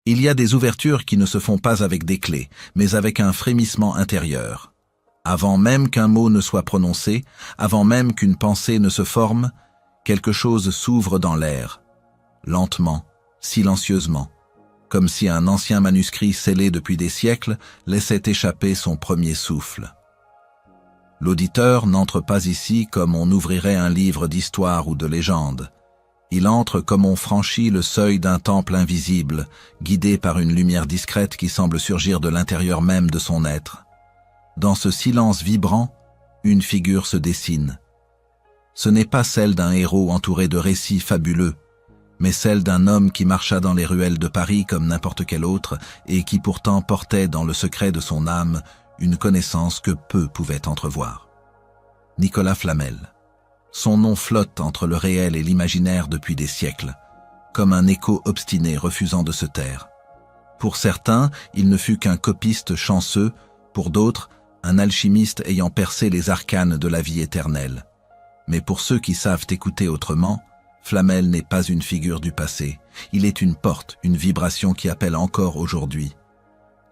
Il y a des ouvertures qui ne se font pas avec des clés, mais avec un frémissement intérieur. Avant même qu'un mot ne soit prononcé, avant même qu'une pensée ne se forme, quelque chose s'ouvre dans l'air, lentement, silencieusement, comme si un ancien manuscrit scellé depuis des siècles laissait échapper son premier souffle. L'auditeur n'entre pas ici comme on ouvrirait un livre d'histoire ou de légende. Il entre comme on franchit le seuil d'un temple invisible, guidé par une lumière discrète qui semble surgir de l'intérieur même de son être. Dans ce silence vibrant, une figure se dessine. Ce n'est pas celle d'un héros entouré de récits fabuleux, mais celle d'un homme qui marcha dans les ruelles de Paris comme n'importe quel autre et qui pourtant portait dans le secret de son âme une connaissance que peu pouvaient entrevoir. Nicolas Flamel. Son nom flotte entre le réel et l'imaginaire depuis des siècles, comme un écho obstiné refusant de se taire. Pour certains, il ne fut qu'un copiste chanceux, pour d'autres, un alchimiste ayant percé les arcanes de la vie éternelle. Mais pour ceux qui savent écouter autrement, Flamel n'est pas une figure du passé, il est une porte, une vibration qui appelle encore aujourd'hui.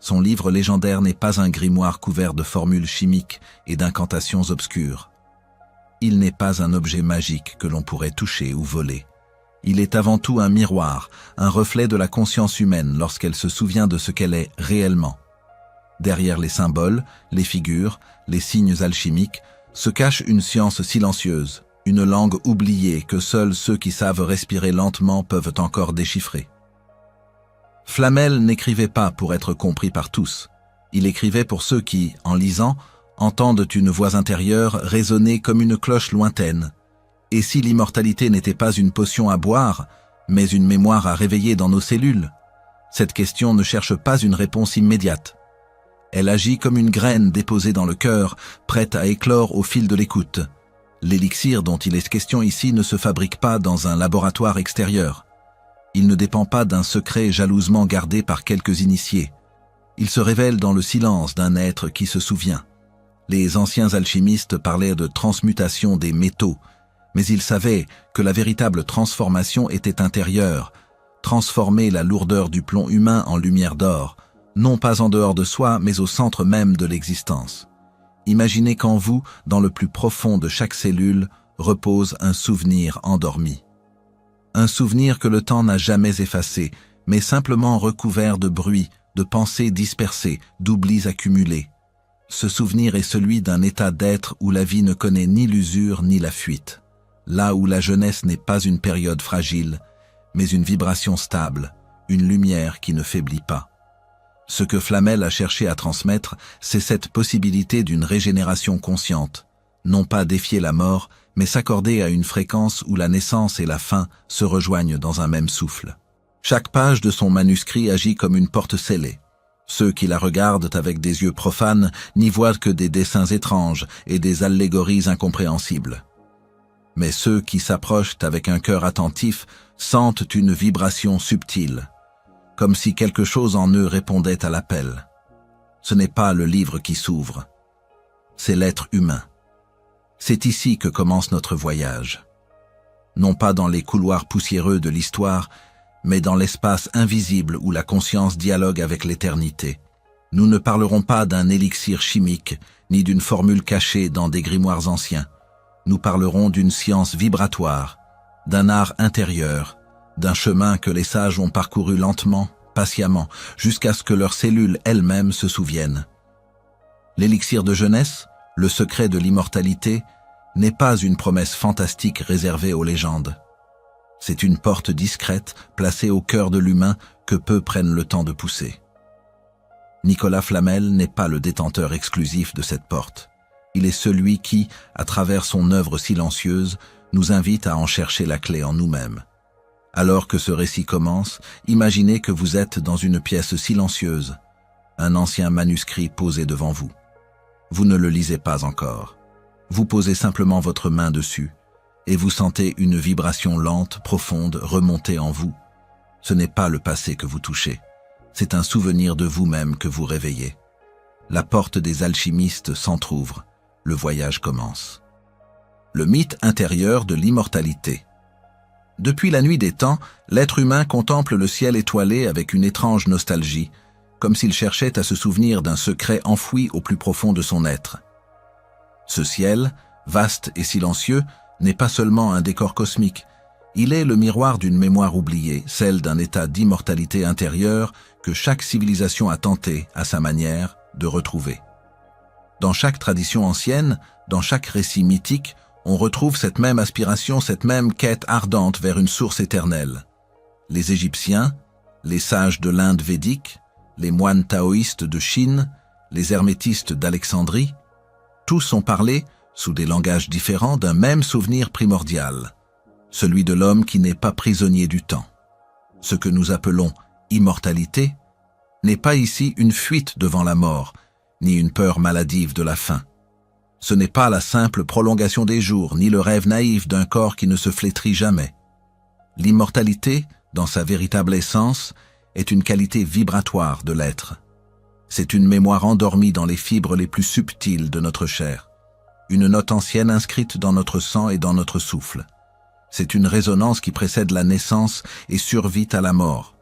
Son livre légendaire n'est pas un grimoire couvert de formules chimiques et d'incantations obscures. Il n'est pas un objet magique que l'on pourrait toucher ou voler. Il est avant tout un miroir, un reflet de la conscience humaine lorsqu'elle se souvient de ce qu'elle est réellement. Derrière les symboles, les figures, les signes alchimiques, se cache une science silencieuse, une langue oubliée que seuls ceux qui savent respirer lentement peuvent encore déchiffrer. Flamel n'écrivait pas pour être compris par tous. Il écrivait pour ceux qui, en lisant, entendent une voix intérieure résonner comme une cloche lointaine. Et si l'immortalité n'était pas une potion à boire, mais une mémoire à réveiller dans nos cellules? Cette question ne cherche pas une réponse immédiate. Elle agit comme une graine déposée dans le cœur, prête à éclore au fil de l'écoute. L'élixir dont il est question ici ne se fabrique pas dans un laboratoire extérieur. Il ne dépend pas d'un secret jalousement gardé par quelques initiés. Il se révèle dans le silence d'un être qui se souvient. Les anciens alchimistes parlaient de transmutation des métaux, mais ils savaient que la véritable transformation était intérieure, transformer la lourdeur du plomb humain en lumière d'or, non pas en dehors de soi, mais au centre même de l'existence. Imaginez qu'en vous, dans le plus profond de chaque cellule, repose un souvenir endormi. Un souvenir que le temps n'a jamais effacé, mais simplement recouvert de bruit, de pensées dispersées, d'oublis accumulés. Ce souvenir est celui d'un état d'être où la vie ne connaît ni l'usure ni la fuite, là où la jeunesse n'est pas une période fragile, mais une vibration stable, une lumière qui ne faiblit pas. Ce que Flamel a cherché à transmettre, c'est cette possibilité d'une régénération consciente, non pas défier la mort, mais s'accorder à une fréquence où la naissance et la fin se rejoignent dans un même souffle. Chaque page de son manuscrit agit comme une porte scellée. Ceux qui la regardent avec des yeux profanes n'y voient que des dessins étranges et des allégories incompréhensibles. Mais ceux qui s'approchent avec un cœur attentif sentent une vibration subtile, comme si quelque chose en eux répondait à l'appel. Ce n'est pas le livre qui s'ouvre, c'est l'être humain. C'est ici que commence notre voyage. Non pas dans les couloirs poussiéreux de l'histoire, mais dans l'espace invisible où la conscience dialogue avec l'éternité. Nous ne parlerons pas d'un élixir chimique, ni d'une formule cachée dans des grimoires anciens. Nous parlerons d'une science vibratoire, d'un art intérieur, d'un chemin que les sages ont parcouru lentement, patiemment, jusqu'à ce que leurs cellules elles-mêmes se souviennent. L'élixir de jeunesse, le secret de l'immortalité, n'est pas une promesse fantastique réservée aux légendes. C'est une porte discrète placée au cœur de l'humain que peu prennent le temps de pousser. Nicolas Flamel n'est pas le détenteur exclusif de cette porte. Il est celui qui, à travers son œuvre silencieuse, nous invite à en chercher la clé en nous-mêmes. Alors que ce récit commence, imaginez que vous êtes dans une pièce silencieuse, un ancien manuscrit posé devant vous. Vous ne le lisez pas encore. Vous posez simplement votre main dessus, et vous sentez une vibration lente, profonde, remonter en vous. Ce n'est pas le passé que vous touchez, c'est un souvenir de vous-même que vous réveillez. La porte des alchimistes s'entr'ouvre, le voyage commence. Le mythe intérieur de l'immortalité. Depuis la nuit des temps, l'être humain contemple le ciel étoilé avec une étrange nostalgie, comme s'il cherchait à se souvenir d'un secret enfoui au plus profond de son être. Ce ciel, vaste et silencieux, n'est pas seulement un décor cosmique, il est le miroir d'une mémoire oubliée, celle d'un état d'immortalité intérieure que chaque civilisation a tenté, à sa manière, de retrouver. Dans chaque tradition ancienne, dans chaque récit mythique, on retrouve cette même aspiration, cette même quête ardente vers une source éternelle. Les Égyptiens, les sages de l'Inde védique, les moines taoïstes de Chine, les hermétistes d'Alexandrie, tous ont parlé, sous des langages différents, d'un même souvenir primordial, celui de l'homme qui n'est pas prisonnier du temps. Ce que nous appelons immortalité n'est pas ici une fuite devant la mort, ni une peur maladive de la fin. Ce n'est pas la simple prolongation des jours, ni le rêve naïf d'un corps qui ne se flétrit jamais. L'immortalité, dans sa véritable essence, est une qualité vibratoire de l'être. C'est une mémoire endormie dans les fibres les plus subtiles de notre chair, une note ancienne inscrite dans notre sang et dans notre souffle. C'est une résonance qui précède la naissance et survit à la mort,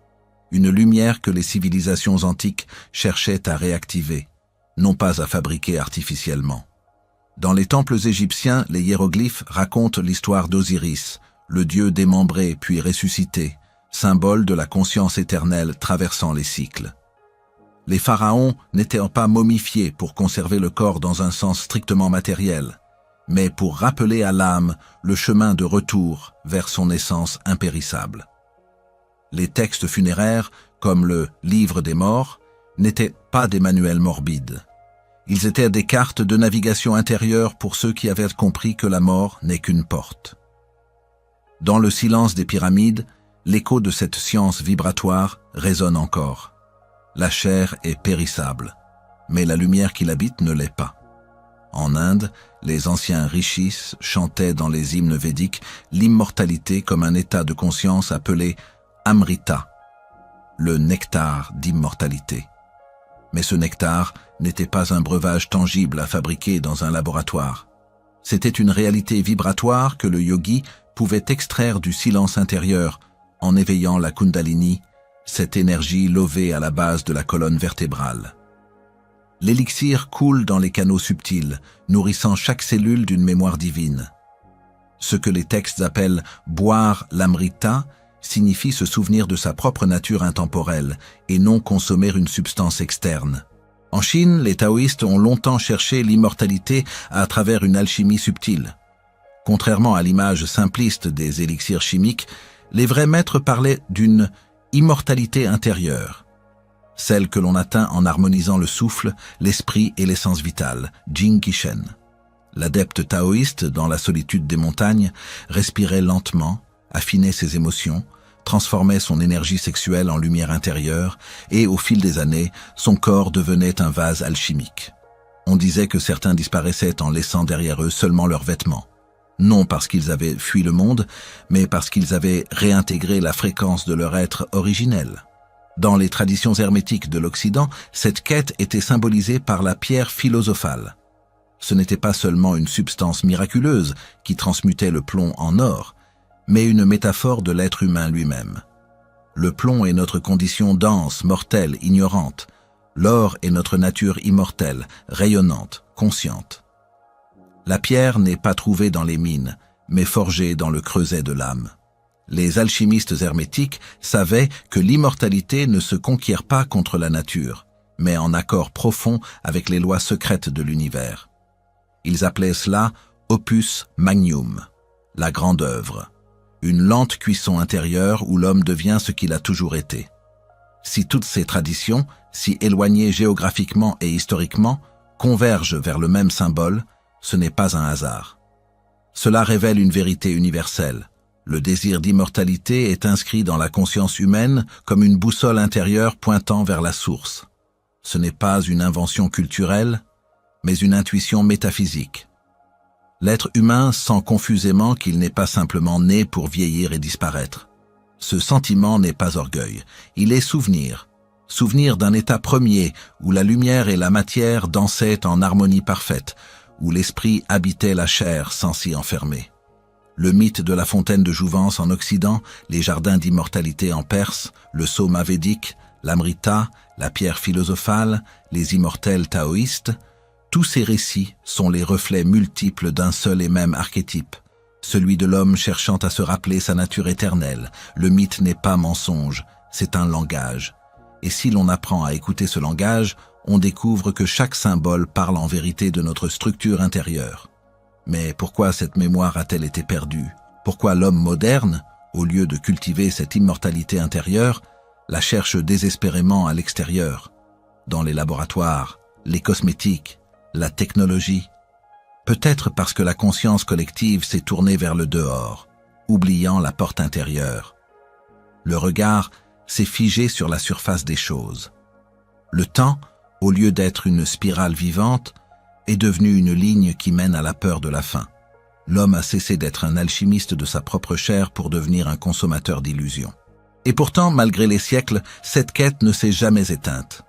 une lumière que les civilisations antiques cherchaient à réactiver, non pas à fabriquer artificiellement. Dans les temples égyptiens, les hiéroglyphes racontent l'histoire d'Osiris, le dieu démembré puis ressuscité, symbole de la conscience éternelle traversant les cycles. Les pharaons n'étaient pas momifiés pour conserver le corps dans un sens strictement matériel, mais pour rappeler à l'âme le chemin de retour vers son essence impérissable. Les textes funéraires, comme le Livre des morts, n'étaient pas des manuels morbides. Ils étaient des cartes de navigation intérieure pour ceux qui avaient compris que la mort n'est qu'une porte. Dans le silence des pyramides, l'écho de cette science vibratoire résonne encore. La chair est périssable, mais la lumière qui l'habite ne l'est pas. En Inde, les anciens rishis chantaient dans les hymnes védiques l'immortalité comme un état de conscience appelé Amrita, le nectar d'immortalité. Mais ce nectar n'était pas un breuvage tangible à fabriquer dans un laboratoire. C'était une réalité vibratoire que le yogi pouvait extraire du silence intérieur en éveillant la Kundalini, cette énergie lovée à la base de la colonne vertébrale. L'élixir coule dans les canaux subtils, nourrissant chaque cellule d'une mémoire divine. Ce que les textes appellent « boire l'amrita » signifie se souvenir de sa propre nature intemporelle et non consommer une substance externe. En Chine, les taoïstes ont longtemps cherché l'immortalité à travers une alchimie subtile. Contrairement à l'image simpliste des élixirs chimiques, les vrais maîtres parlaient d'une immortalité intérieure, celle que l'on atteint en harmonisant le souffle, l'esprit et l'essence vitale, Jing Qishen. L'adepte taoïste, dans la solitude des montagnes, respirait lentement, affinait ses émotions, transformait son énergie sexuelle en lumière intérieure et, au fil des années, son corps devenait un vase alchimique. On disait que certains disparaissaient en laissant derrière eux seulement leurs vêtements. Non parce qu'ils avaient fui le monde, mais parce qu'ils avaient réintégré la fréquence de leur être originel. Dans les traditions hermétiques de l'Occident, cette quête était symbolisée par la pierre philosophale. Ce n'était pas seulement une substance miraculeuse qui transmutait le plomb en or, mais une métaphore de l'être humain lui-même. Le plomb est notre condition dense, mortelle, ignorante. L'or est notre nature immortelle, rayonnante, consciente. La pierre n'est pas trouvée dans les mines, mais forgée dans le creuset de l'âme. Les alchimistes hermétiques savaient que l'immortalité ne se conquiert pas contre la nature, mais en accord profond avec les lois secrètes de l'univers. Ils appelaient cela opus magnum, la grande œuvre, une lente cuisson intérieure où l'homme devient ce qu'il a toujours été. Si toutes ces traditions, si éloignées géographiquement et historiquement, convergent vers le même symbole, ce n'est pas un hasard. Cela révèle une vérité universelle. Le désir d'immortalité est inscrit dans la conscience humaine comme une boussole intérieure pointant vers la source. Ce n'est pas une invention culturelle, mais une intuition métaphysique. L'être humain sent confusément qu'il n'est pas simplement né pour vieillir et disparaître. Ce sentiment n'est pas orgueil, il est souvenir. Souvenir d'un état premier où la lumière et la matière dansaient en harmonie parfaite, où l'esprit habitait la chair sans s'y enfermer. Le mythe de la fontaine de jouvence en Occident, les jardins d'immortalité en Perse, le soma védique, l'amrita, la pierre philosophale, les immortels taoïstes, tous ces récits sont les reflets multiples d'un seul et même archétype, celui de l'homme cherchant à se rappeler sa nature éternelle. Le mythe n'est pas mensonge, c'est un langage. Et si l'on apprend à écouter ce langage, on découvre que chaque symbole parle en vérité de notre structure intérieure. Mais pourquoi cette mémoire a-t-elle été perdue? Pourquoi l'homme moderne, au lieu de cultiver cette immortalité intérieure, la cherche désespérément à l'extérieur, dans les laboratoires, les cosmétiques, la technologie? Peut-être parce que la conscience collective s'est tournée vers le dehors, oubliant la porte intérieure. Le regard s'est figé sur la surface des choses. Le temps, au lieu d'être une spirale vivante, est devenu une ligne qui mène à la peur de la fin. L'homme a cessé d'être un alchimiste de sa propre chair pour devenir un consommateur d'illusions. Et pourtant, malgré les siècles, cette quête ne s'est jamais éteinte.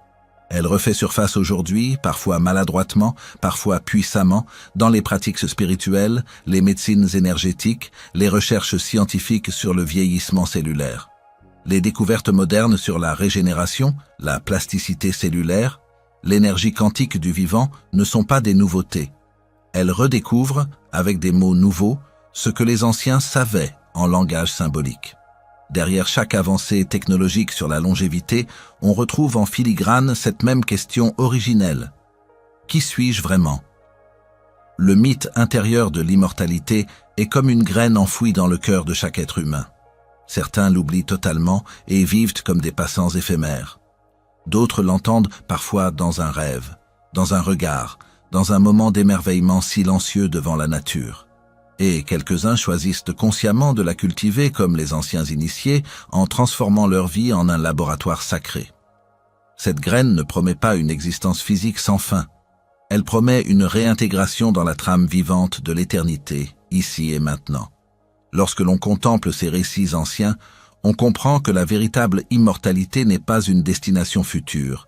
Elle refait surface aujourd'hui, parfois maladroitement, parfois puissamment, dans les pratiques spirituelles, les médecines énergétiques, les recherches scientifiques sur le vieillissement cellulaire. Les découvertes modernes sur la régénération, la plasticité cellulaire, l'énergie quantique du vivant ne sont pas des nouveautés. Elles redécouvrent, avec des mots nouveaux, ce que les anciens savaient en langage symbolique. Derrière chaque avancée technologique sur la longévité, on retrouve en filigrane cette même question originelle. Qui suis-je vraiment? Le mythe intérieur de l'immortalité est comme une graine enfouie dans le cœur de chaque être humain. Certains l'oublient totalement et vivent comme des passants éphémères. D'autres l'entendent parfois dans un rêve, dans un regard, dans un moment d'émerveillement silencieux devant la nature. Et quelques-uns choisissent consciemment de la cultiver comme les anciens initiés en transformant leur vie en un laboratoire sacré. Cette graine ne promet pas une existence physique sans fin. Elle promet une réintégration dans la trame vivante de l'éternité, ici et maintenant. Lorsque l'on contemple ces récits anciens, on comprend que la véritable immortalité n'est pas une destination future.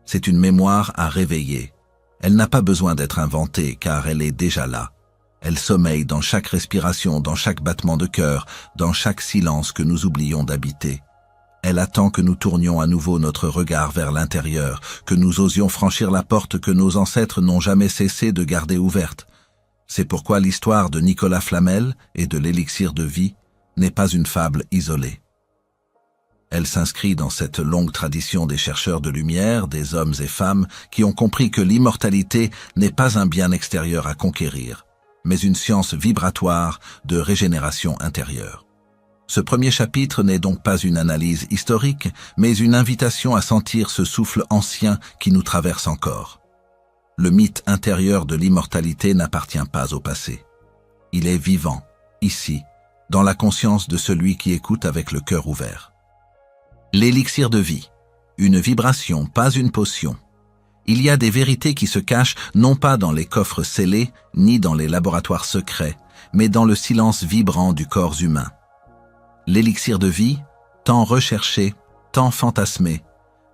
C'est une mémoire à réveiller. Elle n'a pas besoin d'être inventée car elle est déjà là. Elle sommeille dans chaque respiration, dans chaque battement de cœur, dans chaque silence que nous oublions d'habiter. Elle attend que nous tournions à nouveau notre regard vers l'intérieur, que nous osions franchir la porte que nos ancêtres n'ont jamais cessé de garder ouverte. C'est pourquoi l'histoire de Nicolas Flamel et de l'élixir de vie n'est pas une fable isolée. Elle s'inscrit dans cette longue tradition des chercheurs de lumière, des hommes et femmes qui ont compris que l'immortalité n'est pas un bien extérieur à conquérir, mais une science vibratoire de régénération intérieure. Ce premier chapitre n'est donc pas une analyse historique, mais une invitation à sentir ce souffle ancien qui nous traverse encore. Le mythe intérieur de l'immortalité n'appartient pas au passé. Il est vivant, ici, dans la conscience de celui qui écoute avec le cœur ouvert. L'élixir de vie, une vibration, pas une potion. Il y a des vérités qui se cachent non pas dans les coffres scellés, ni dans les laboratoires secrets, mais dans le silence vibrant du corps humain. L'élixir de vie, tant recherché, tant fantasmé,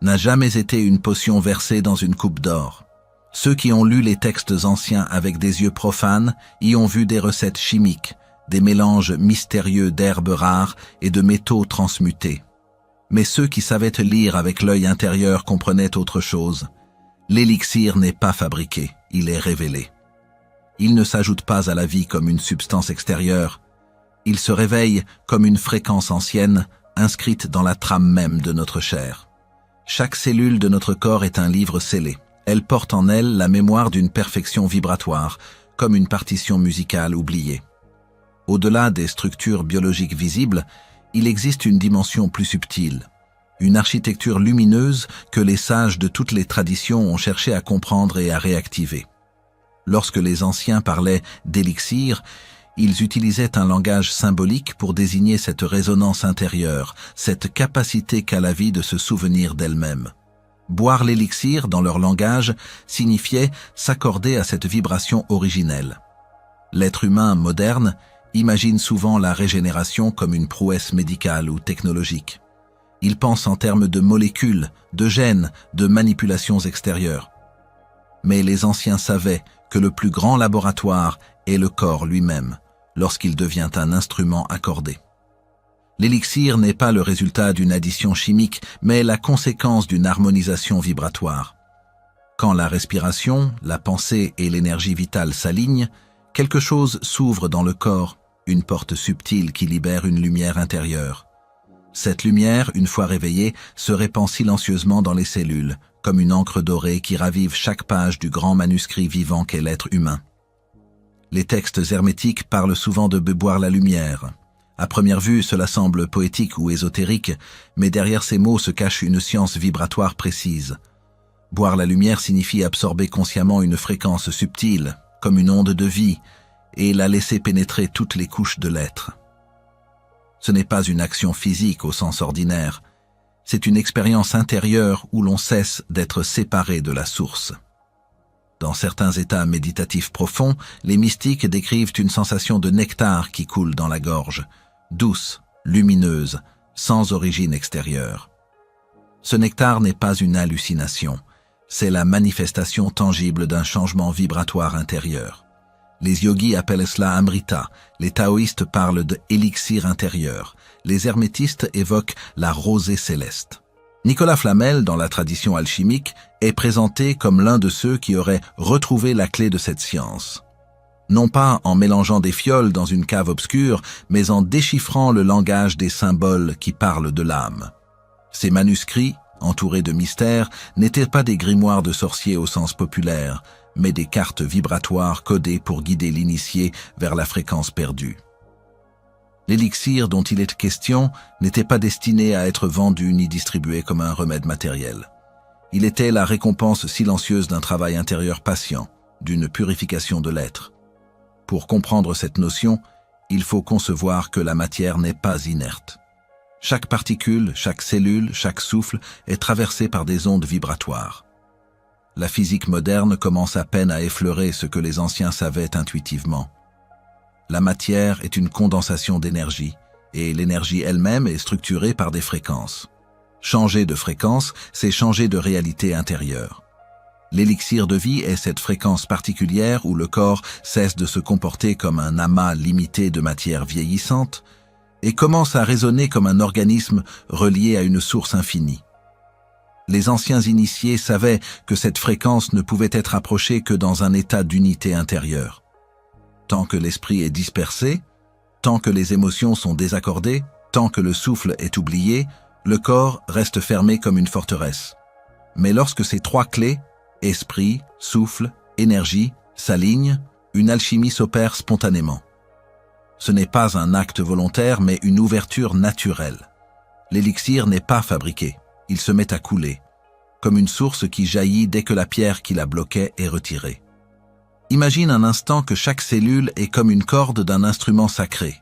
n'a jamais été une potion versée dans une coupe d'or. Ceux qui ont lu les textes anciens avec des yeux profanes y ont vu des recettes chimiques, des mélanges mystérieux d'herbes rares et de métaux transmutés. Mais ceux qui savaient lire avec l'œil intérieur comprenaient autre chose. L'élixir n'est pas fabriqué, il est révélé. Il ne s'ajoute pas à la vie comme une substance extérieure. Il se réveille comme une fréquence ancienne, inscrite dans la trame même de notre chair. Chaque cellule de notre corps est un livre scellé. Elle porte en elle la mémoire d'une perfection vibratoire, comme une partition musicale oubliée. Au-delà des structures biologiques visibles, il existe une dimension plus subtile, une architecture lumineuse que les sages de toutes les traditions ont cherché à comprendre et à réactiver. Lorsque les anciens parlaient d'élixir, ils utilisaient un langage symbolique pour désigner cette résonance intérieure, cette capacité qu'a la vie de se souvenir d'elle-même. Boire l'élixir, dans leur langage, signifiait s'accorder à cette vibration originelle. L'être humain moderne imagine souvent la régénération comme une prouesse médicale ou technologique. Il pense en termes de molécules, de gènes, de manipulations extérieures. Mais les anciens savaient que le plus grand laboratoire est le corps lui-même, lorsqu'il devient un instrument accordé. L'élixir n'est pas le résultat d'une addition chimique, mais la conséquence d'une harmonisation vibratoire. Quand la respiration, la pensée et l'énergie vitale s'alignent, quelque chose s'ouvre dans le corps, une porte subtile qui libère une lumière intérieure. Cette lumière, une fois réveillée, se répand silencieusement dans les cellules, comme une encre dorée qui ravive chaque page du grand manuscrit vivant qu'est l'être humain. Les textes hermétiques parlent souvent de boire la lumière. À première vue, cela semble poétique ou ésotérique, mais derrière ces mots se cache une science vibratoire précise. Boire la lumière signifie absorber consciemment une fréquence subtile, comme une onde de vie, et la laisser pénétrer toutes les couches de l'être. Ce n'est pas une action physique au sens ordinaire, c'est une expérience intérieure où l'on cesse d'être séparé de la source. Dans certains états méditatifs profonds, les mystiques décrivent une sensation de nectar qui coule dans la gorge, douce, lumineuse, sans origine extérieure. Ce nectar n'est pas une hallucination, c'est la manifestation tangible d'un changement vibratoire intérieur. Les yogis appellent cela amrita, les taoïstes parlent de élixir intérieur, les hermétistes évoquent la rosée céleste. Nicolas Flamel, dans la tradition alchimique, est présenté comme l'un de ceux qui auraient retrouvé la clé de cette science. Non pas en mélangeant des fioles dans une cave obscure, mais en déchiffrant le langage des symboles qui parlent de l'âme. Ces manuscrits, entourés de mystères, n'étaient pas des grimoires de sorciers au sens populaire, mais des cartes vibratoires codées pour guider l'initié vers la fréquence perdue. L'élixir dont il est question n'était pas destiné à être vendu ni distribué comme un remède matériel. Il était la récompense silencieuse d'un travail intérieur patient, d'une purification de l'être. Pour comprendre cette notion, il faut concevoir que la matière n'est pas inerte. Chaque particule, chaque cellule, chaque souffle est traversé par des ondes vibratoires. La physique moderne commence à peine à effleurer ce que les anciens savaient intuitivement. La matière est une condensation d'énergie, et l'énergie elle-même est structurée par des fréquences. Changer de fréquence, c'est changer de réalité intérieure. L'élixir de vie est cette fréquence particulière où le corps cesse de se comporter comme un amas limité de matière vieillissante et commence à résonner comme un organisme relié à une source infinie. Les anciens initiés savaient que cette fréquence ne pouvait être approchée que dans un état d'unité intérieure. Tant que l'esprit est dispersé, tant que les émotions sont désaccordées, tant que le souffle est oublié, le corps reste fermé comme une forteresse. Mais lorsque ces trois clés, esprit, souffle, énergie, s'alignent, une alchimie s'opère spontanément. Ce n'est pas un acte volontaire, mais une ouverture naturelle. L'élixir n'est pas fabriqué, il se met à couler, comme une source qui jaillit dès que la pierre qui la bloquait est retirée. Imagine un instant que chaque cellule est comme une corde d'un instrument sacré.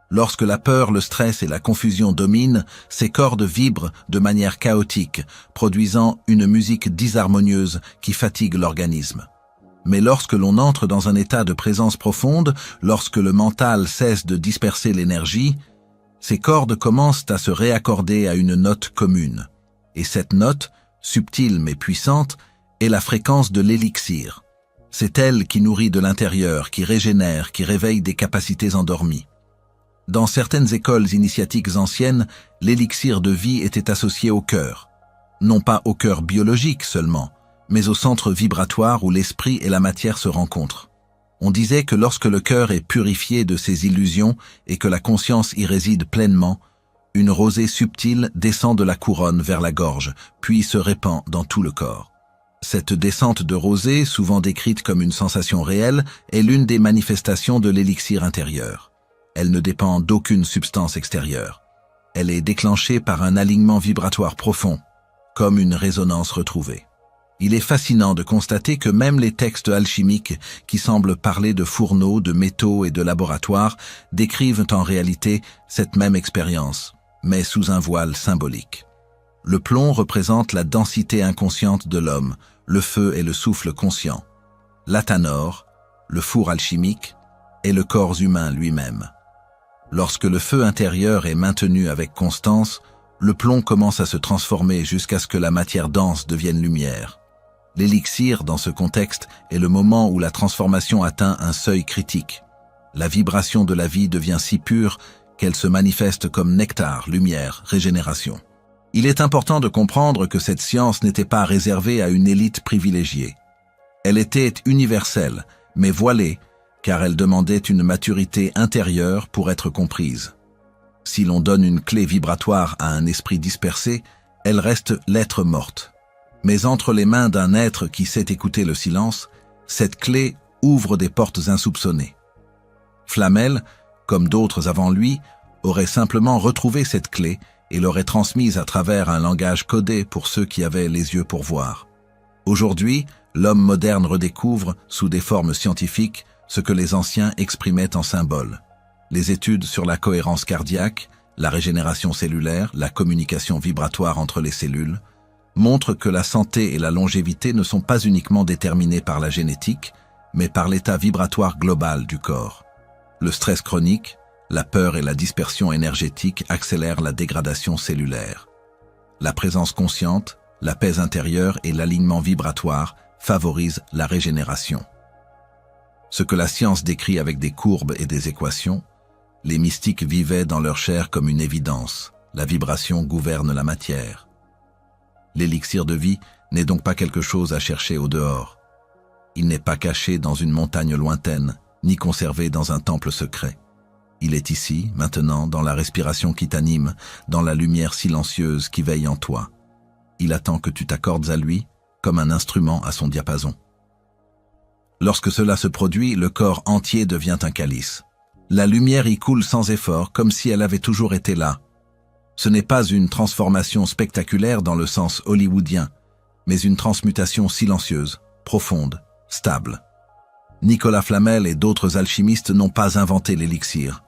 Lorsque la peur, le stress et la confusion dominent, ces cordes vibrent de manière chaotique, produisant une musique disharmonieuse qui fatigue l'organisme. Mais lorsque l'on entre dans un état de présence profonde, lorsque le mental cesse de disperser l'énergie, ces cordes commencent à se réaccorder à une note commune. Et cette note, subtile mais puissante, est la fréquence de l'élixir. C'est elle qui nourrit de l'intérieur, qui régénère, qui réveille des capacités endormies. Dans certaines écoles initiatiques anciennes, l'élixir de vie était associé au cœur. Non pas au cœur biologique seulement, mais au centre vibratoire où l'esprit et la matière se rencontrent. On disait que lorsque le cœur est purifié de ses illusions et que la conscience y réside pleinement, une rosée subtile descend de la couronne vers la gorge, puis se répand dans tout le corps. Cette descente de rosée, souvent décrite comme une sensation réelle, est l'une des manifestations de l'élixir intérieur. Elle ne dépend d'aucune substance extérieure. Elle est déclenchée par un alignement vibratoire profond, comme une résonance retrouvée. Il est fascinant de constater que même les textes alchimiques, qui semblent parler de fourneaux, de métaux et de laboratoires, décrivent en réalité cette même expérience, mais sous un voile symbolique. Le plomb représente la densité inconsciente de l'homme, le feu est le souffle conscient. L'athanor, le four alchimique, est le corps humain lui-même. Lorsque le feu intérieur est maintenu avec constance, le plomb commence à se transformer jusqu'à ce que la matière dense devienne lumière. L'élixir, dans ce contexte, est le moment où la transformation atteint un seuil critique. La vibration de la vie devient si pure qu'elle se manifeste comme nectar, lumière, régénération. Il est important de comprendre que cette science n'était pas réservée à une élite privilégiée. Elle était universelle, mais voilée, car elle demandait une maturité intérieure pour être comprise. Si l'on donne une clé vibratoire à un esprit dispersé, elle reste lettre morte. Mais entre les mains d'un être qui sait écouter le silence, cette clé ouvre des portes insoupçonnées. Flamel, comme d'autres avant lui, aurait simplement retrouvé cette clé et l'aurait transmise à travers un langage codé pour ceux qui avaient les yeux pour voir. Aujourd'hui, l'homme moderne redécouvre, sous des formes scientifiques, ce que les anciens exprimaient en symboles. Les études sur la cohérence cardiaque, la régénération cellulaire, la communication vibratoire entre les cellules, montrent que la santé et la longévité ne sont pas uniquement déterminées par la génétique, mais par l'état vibratoire global du corps. Le stress chronique, la peur et la dispersion énergétique accélèrent la dégradation cellulaire. La présence consciente, la paix intérieure et l'alignement vibratoire favorisent la régénération. Ce que la science décrit avec des courbes et des équations, les mystiques vivaient dans leur chair comme une évidence. La vibration gouverne la matière. L'élixir de vie n'est donc pas quelque chose à chercher au dehors. Il n'est pas caché dans une montagne lointaine, ni conservé dans un temple secret. Il est ici, maintenant, dans la respiration qui t'anime, dans la lumière silencieuse qui veille en toi. Il attend que tu t'accordes à lui, comme un instrument à son diapason. Lorsque cela se produit, le corps entier devient un calice. La lumière y coule sans effort, comme si elle avait toujours été là. Ce n'est pas une transformation spectaculaire dans le sens hollywoodien, mais une transmutation silencieuse, profonde, stable. Nicolas Flamel et d'autres alchimistes n'ont pas inventé l'élixir.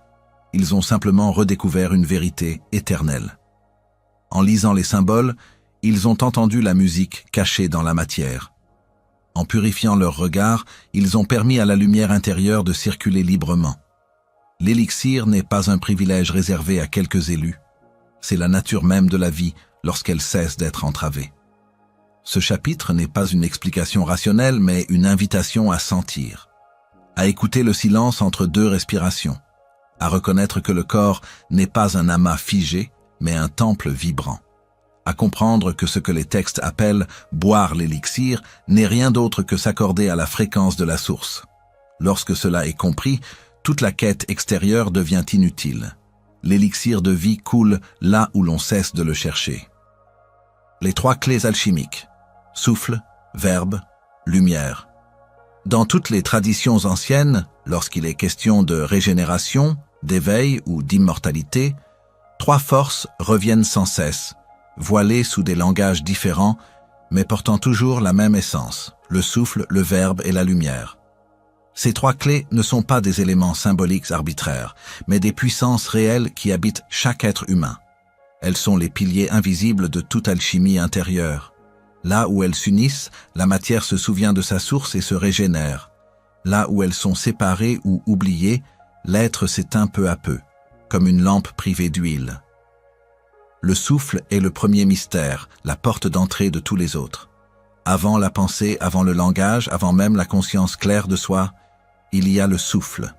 Ils ont simplement redécouvert une vérité éternelle. En lisant les symboles, ils ont entendu la musique cachée dans la matière. En purifiant leur regard, ils ont permis à la lumière intérieure de circuler librement. L'élixir n'est pas un privilège réservé à quelques élus. C'est la nature même de la vie lorsqu'elle cesse d'être entravée. Ce chapitre n'est pas une explication rationnelle, mais une invitation à sentir, à écouter le silence entre deux respirations, à reconnaître que le corps n'est pas un amas figé, mais un temple vibrant, à comprendre que ce que les textes appellent « boire l'élixir » n'est rien d'autre que s'accorder à la fréquence de la source. Lorsque cela est compris, toute la quête extérieure devient inutile. L'élixir de vie coule là où l'on cesse de le chercher. Les trois clés alchimiques: souffle, verbe, lumière. Dans toutes les traditions anciennes, lorsqu'il est question de régénération, d'éveil ou d'immortalité, trois forces reviennent sans cesse, voilées sous des langages différents, mais portant toujours la même essence, le souffle, le verbe et la lumière. Ces trois clés ne sont pas des éléments symboliques arbitraires, mais des puissances réelles qui habitent chaque être humain. Elles sont les piliers invisibles de toute alchimie intérieure. Là où elles s'unissent, la matière se souvient de sa source et se régénère. Là où elles sont séparées ou oubliées, l'être s'éteint peu à peu, comme une lampe privée d'huile. Le souffle est le premier mystère, la porte d'entrée de tous les autres. Avant la pensée, avant le langage, avant même la conscience claire de soi, il y a le souffle.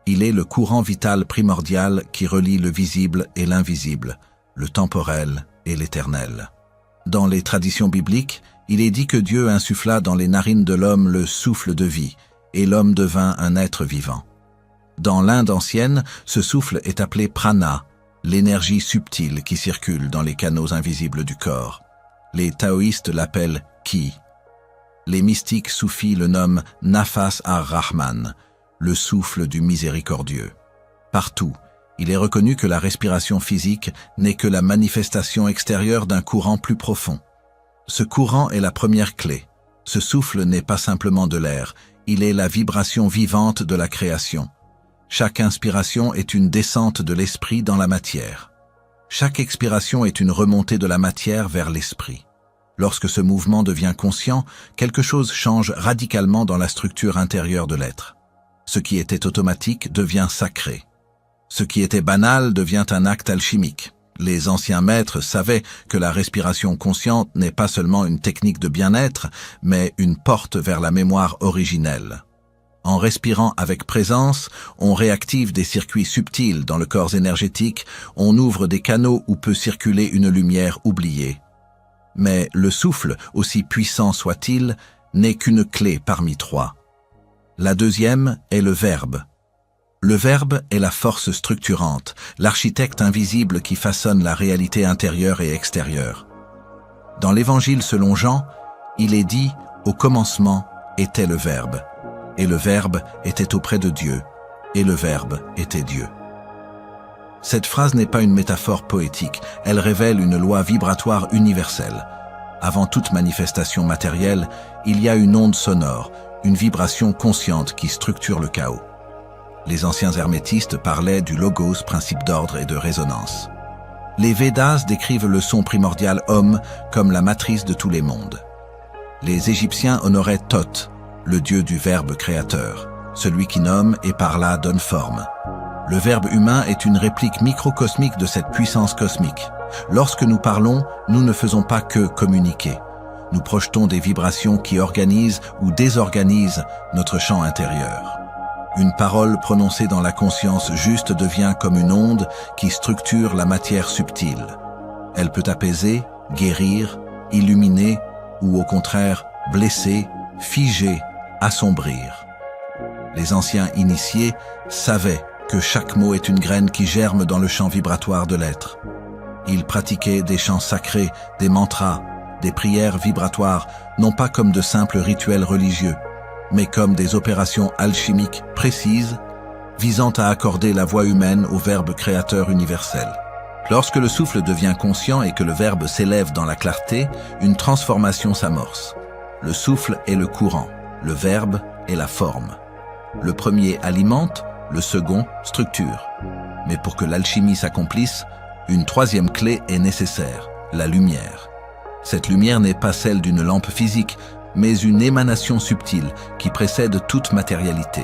Il est le courant vital primordial qui relie le visible et l'invisible, le temporel et l'éternel. Dans les traditions bibliques, il est dit que Dieu insuffla dans les narines de l'homme le souffle de vie, et l'homme devint un être vivant. Dans l'Inde ancienne, ce souffle est appelé prana, l'énergie subtile qui circule dans les canaux invisibles du corps. Les taoïstes l'appellent ki. Les mystiques soufis le nomment Nafas ar-Rahman, le souffle du miséricordieux. Partout, il est reconnu que la respiration physique n'est que la manifestation extérieure d'un courant plus profond. Ce courant est la première clé. Ce souffle n'est pas simplement de l'air, il est la vibration vivante de la création. Chaque inspiration est une descente de l'esprit dans la matière. Chaque expiration est une remontée de la matière vers l'esprit. Lorsque ce mouvement devient conscient, quelque chose change radicalement dans la structure intérieure de l'être. Ce qui était automatique devient sacré. Ce qui était banal devient un acte alchimique. Les anciens maîtres savaient que la respiration consciente n'est pas seulement une technique de bien-être, mais une porte vers la mémoire originelle. En respirant avec présence, on réactive des circuits subtils dans le corps énergétique, on ouvre des canaux où peut circuler une lumière oubliée. Mais le souffle, aussi puissant soit-il, n'est qu'une clé parmi trois. La deuxième est le verbe. Le verbe est la force structurante, l'architecte invisible qui façonne la réalité intérieure et extérieure. Dans l'Évangile selon Jean, il est dit « Au commencement était le Verbe ». Et le Verbe était auprès de Dieu, et le Verbe était Dieu. Cette phrase n'est pas une métaphore poétique, elle révèle une loi vibratoire universelle. Avant toute manifestation matérielle, il y a une onde sonore, une vibration consciente qui structure le chaos. Les anciens hermétistes parlaient du logos, principe d'ordre et de résonance. Les Védas décrivent le son primordial Om comme la matrice de tous les mondes. Les Égyptiens honoraient Thoth, le dieu du verbe créateur, celui qui nomme et par là donne forme. Le verbe humain est une réplique microcosmique de cette puissance cosmique. Lorsque nous parlons, nous ne faisons pas que communiquer. Nous projetons des vibrations qui organisent ou désorganisent notre champ intérieur. Une parole prononcée dans la conscience juste devient comme une onde qui structure la matière subtile. Elle peut apaiser, guérir, illuminer ou au contraire blesser, figer, assombrir. Les anciens initiés savaient que chaque mot est une graine qui germe dans le champ vibratoire de l'être. Ils pratiquaient des chants sacrés, des mantras, des prières vibratoires, non pas comme de simples rituels religieux, mais comme des opérations alchimiques précises, visant à accorder la voix humaine au verbe créateur universel. Lorsque le souffle devient conscient et que le verbe s'élève dans la clarté, une transformation s'amorce. Le souffle est le courant, le verbe est la forme. Le premier alimente, le second structure. Mais pour que l'alchimie s'accomplisse, une troisième clé est nécessaire, la lumière. Cette lumière n'est pas celle d'une lampe physique, mais une émanation subtile qui précède toute matérialité.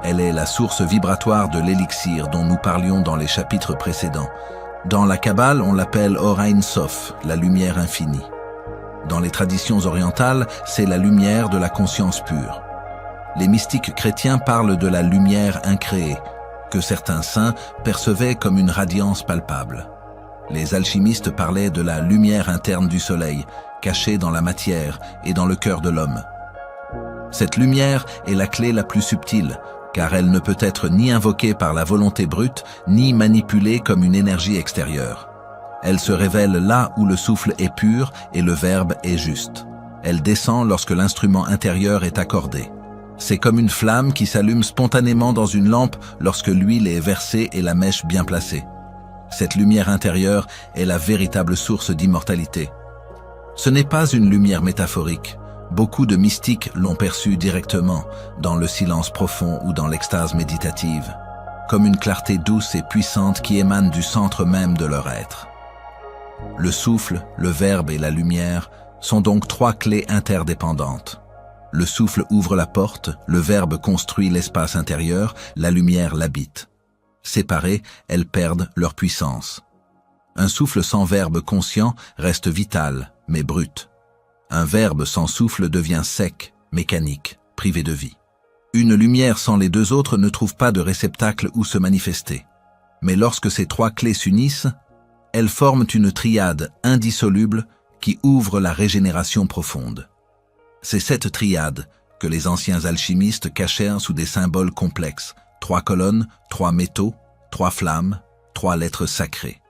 Elle est la source vibratoire de l'élixir dont nous parlions dans les chapitres précédents. Dans la Kabbale, on l'appelle Or Ein Sof, la lumière infinie. Dans les traditions orientales, c'est la lumière de la conscience pure. Les mystiques chrétiens parlent de la lumière incréée, que certains saints percevaient comme une radiance palpable. Les alchimistes parlaient de la lumière interne du soleil, cachée dans la matière et dans le cœur de l'homme. Cette lumière est la clé la plus subtile, car elle ne peut être ni invoquée par la volonté brute, ni manipulée comme une énergie extérieure. Elle se révèle là où le souffle est pur et le verbe est juste. Elle descend lorsque l'instrument intérieur est accordé. C'est comme une flamme qui s'allume spontanément dans une lampe lorsque l'huile est versée et la mèche bien placée. Cette lumière intérieure est la véritable source d'immortalité. Ce n'est pas une lumière métaphorique. Beaucoup de mystiques l'ont perçue directement, dans le silence profond ou dans l'extase méditative, comme une clarté douce et puissante qui émane du centre même de leur être. Le souffle, le verbe et la lumière sont donc trois clés interdépendantes. Le souffle ouvre la porte, le verbe construit l'espace intérieur, la lumière l'habite. Séparées, elles perdent leur puissance. Un souffle sans verbe conscient reste vital, mais brut. Un verbe sans souffle devient sec, mécanique, privé de vie. Une lumière sans les deux autres ne trouve pas de réceptacle où se manifester. Mais lorsque ces trois clés s'unissent, elles forment une triade indissoluble qui ouvre la régénération profonde. C'est cette triade que les anciens alchimistes cachèrent sous des symboles complexes, 3 colonnes, 3 métaux, 3 flammes, 3 lettres sacrées.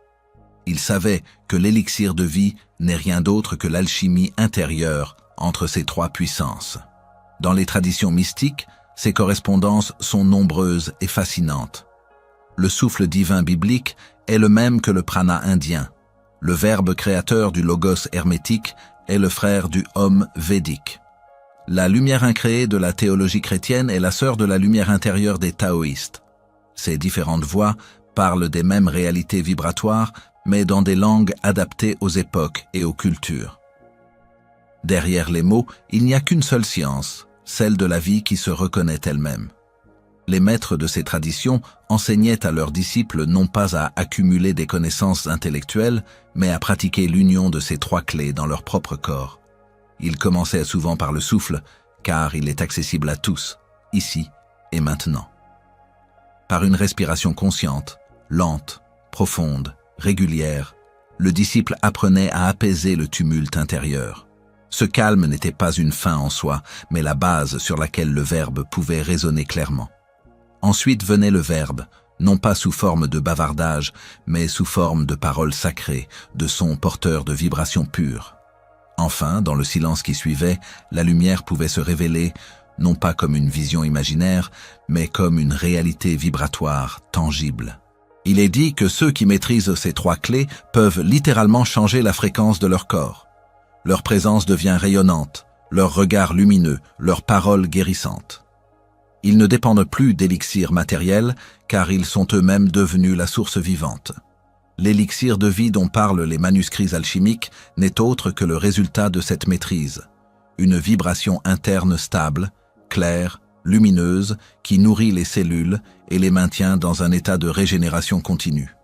Ils savaient que l'élixir de vie n'est rien d'autre que l'alchimie intérieure entre ces trois puissances. Dans les traditions mystiques, ces correspondances sont nombreuses et fascinantes. Le souffle divin biblique est le même que le prana indien. Le verbe créateur du logos hermétique est le frère du Om védique. La lumière incréée de la théologie chrétienne est la sœur de la lumière intérieure des taoïstes. Ces différentes voix parlent des mêmes réalités vibratoires, mais dans des langues adaptées aux époques et aux cultures. Derrière les mots, il n'y a qu'une seule science, celle de la vie qui se reconnaît elle-même. Les maîtres de ces traditions enseignaient à leurs disciples non pas à accumuler des connaissances intellectuelles, mais à pratiquer l'union de ces trois clés dans leur propre corps. Ils commençaient souvent par le souffle, car il est accessible à tous. ici et maintenant. Par une respiration consciente, lente, profonde, régulière, le disciple apprenait à apaiser le tumulte intérieur. Ce calme n'était pas une fin en soi, mais la base sur laquelle le verbe pouvait résonner clairement. Ensuite venait le verbe, non pas sous forme de bavardage, mais sous forme de paroles sacrées, de sons porteurs de vibrations pures. Enfin, dans le silence qui suivait, la lumière pouvait se révéler, non pas comme une vision imaginaire, mais comme une réalité vibratoire, tangible. Il est dit que ceux qui maîtrisent ces trois clés peuvent littéralement changer la fréquence de leur corps. Leur présence devient rayonnante, leur regard lumineux, leurs paroles guérissantes. Ils ne dépendent plus d'élixirs matériels, car ils sont eux-mêmes devenus la source vivante. L'élixir de vie dont parlent les manuscrits alchimiques n'est autre que le résultat de cette maîtrise. Une vibration interne stable, claire, lumineuse, qui nourrit les cellules et les maintient dans un état de régénération continue.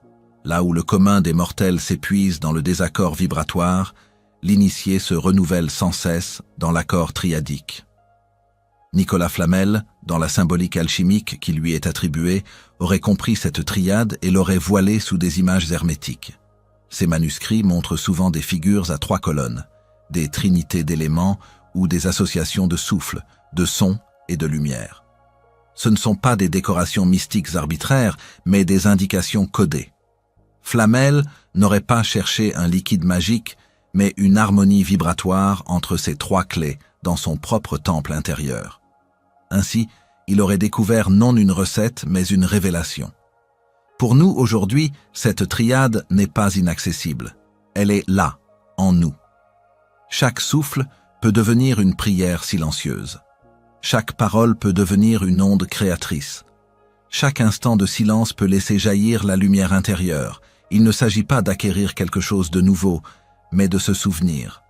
Là où le commun des mortels s'épuise dans le désaccord vibratoire, l'initié se renouvelle sans cesse dans l'accord triadique. Nicolas Flamel, dans la symbolique alchimique qui lui est attribuée, aurait compris cette triade et l'aurait voilée sous des images hermétiques. Ces manuscrits montrent souvent des figures à trois colonnes, des trinités d'éléments ou des associations de souffle, de son et de lumière. Ce ne sont pas des décorations mystiques arbitraires, mais des indications codées. Flamel n'aurait pas cherché un liquide magique, mais une harmonie vibratoire entre ces trois clés dans son propre temple intérieur. Ainsi, il aurait découvert non une recette, mais une révélation. Pour nous, aujourd'hui, cette triade n'est pas inaccessible. Elle est là, en nous. Chaque souffle peut devenir une prière silencieuse. Chaque parole peut devenir une onde créatrice. Chaque instant de silence peut laisser jaillir la lumière intérieure. Il ne s'agit pas d'acquérir quelque chose de nouveau, mais de se souvenir.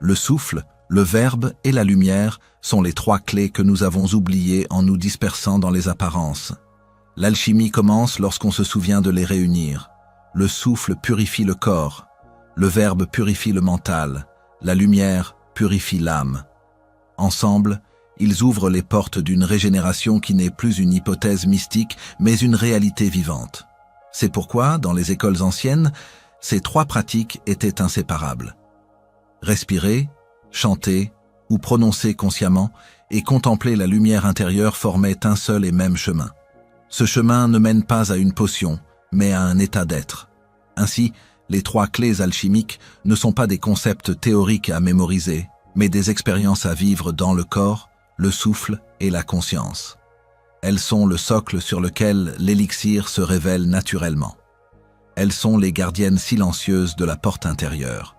Le souffle, le verbe et la lumière sont les trois clés que nous avons oubliées en nous dispersant dans les apparences. L'alchimie commence lorsqu'on se souvient de les réunir. Le souffle purifie le corps, le verbe purifie le mental, la lumière purifie l'âme. Ensemble, ils ouvrent les portes d'une régénération qui n'est plus une hypothèse mystique, mais une réalité vivante. C'est pourquoi, dans les écoles anciennes, ces trois pratiques étaient inséparables. Respirer, chanter ou prononcer consciemment et contempler la lumière intérieure formaient un seul et même chemin. Ce chemin ne mène pas à une potion, mais à un état d'être. Ainsi, les trois clés alchimiques ne sont pas des concepts théoriques à mémoriser, mais des expériences à vivre dans le corps, le souffle et la conscience. Elles sont le socle sur lequel l'élixir se révèle naturellement. Elles sont les gardiennes silencieuses de la porte intérieure.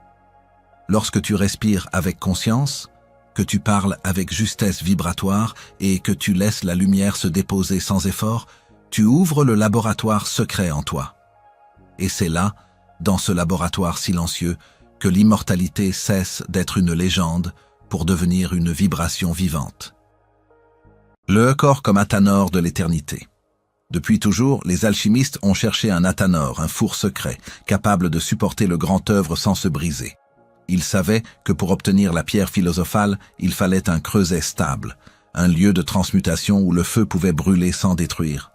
Lorsque tu respires avec conscience, que tu parles avec justesse vibratoire et que tu laisses la lumière se déposer sans effort, tu ouvres le laboratoire secret en toi. Et c'est là, dans ce laboratoire silencieux, que l'immortalité cesse d'être une légende pour devenir une vibration vivante. Le corps comme athanor de l'éternité. Depuis toujours, les alchimistes ont cherché un athanor, un four secret, capable de supporter le grand œuvre sans se briser. Ils savaient que pour obtenir la pierre philosophale, il fallait un creuset stable, un lieu de transmutation où le feu pouvait brûler sans détruire,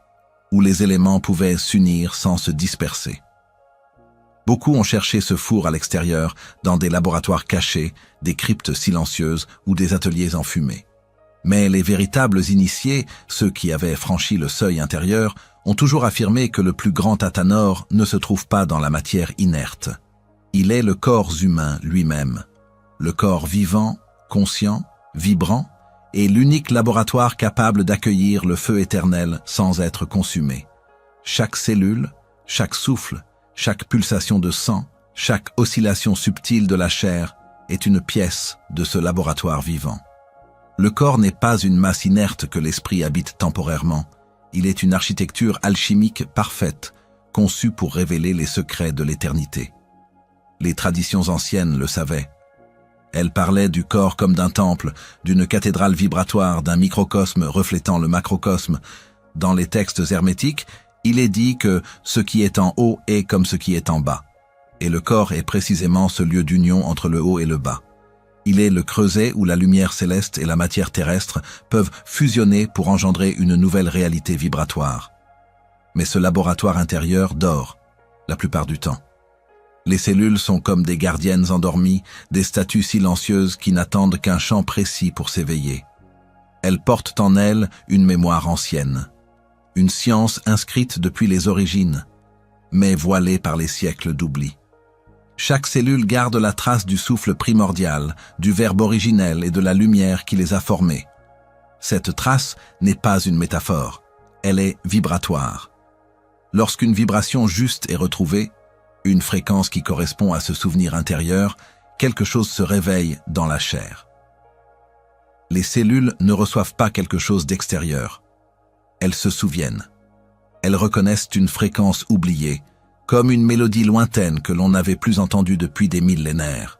où les éléments pouvaient s'unir sans se disperser. Beaucoup ont cherché ce four à l'extérieur, dans des laboratoires cachés, des cryptes silencieuses ou des ateliers enfumés. Mais les véritables initiés, ceux qui avaient franchi le seuil intérieur, ont toujours affirmé que le plus grand athanor ne se trouve pas dans la matière inerte. Il est le corps humain lui-même, le corps vivant, conscient, vibrant, et l'unique laboratoire capable d'accueillir le feu éternel sans être consumé. Chaque cellule, chaque souffle, chaque pulsation de sang, chaque oscillation subtile de la chair est une pièce de ce laboratoire vivant. Le corps n'est pas une masse inerte que l'esprit habite temporairement. Il est une architecture alchimique parfaite, conçue pour révéler les secrets de l'éternité. Les traditions anciennes le savaient. Elles parlaient du corps comme d'un temple, d'une cathédrale vibratoire, d'un microcosme reflétant le macrocosme. Dans les textes hermétiques, il est dit que ce qui est en haut est comme ce qui est en bas. Et le corps est précisément ce lieu d'union entre le haut et le bas. Il est le creuset où la lumière céleste et la matière terrestre peuvent fusionner pour engendrer une nouvelle réalité vibratoire. Mais ce laboratoire intérieur dort, la plupart du temps. Les cellules sont comme des gardiennes endormies, des statues silencieuses qui n'attendent qu'un champ précis pour s'éveiller. Elles portent en elles une mémoire ancienne, une science inscrite depuis les origines, mais voilée par les siècles d'oubli. Chaque cellule garde la trace du souffle primordial, du verbe originel et de la lumière qui les a formées. Cette trace n'est pas une métaphore, elle est vibratoire. Lorsqu'une vibration juste est retrouvée, une fréquence qui correspond à ce souvenir intérieur, quelque chose se réveille dans la chair. Les cellules ne reçoivent pas quelque chose d'extérieur. Elles se souviennent. Elles reconnaissent une fréquence oubliée, comme une mélodie lointaine que l'on n'avait plus entendue depuis des millénaires.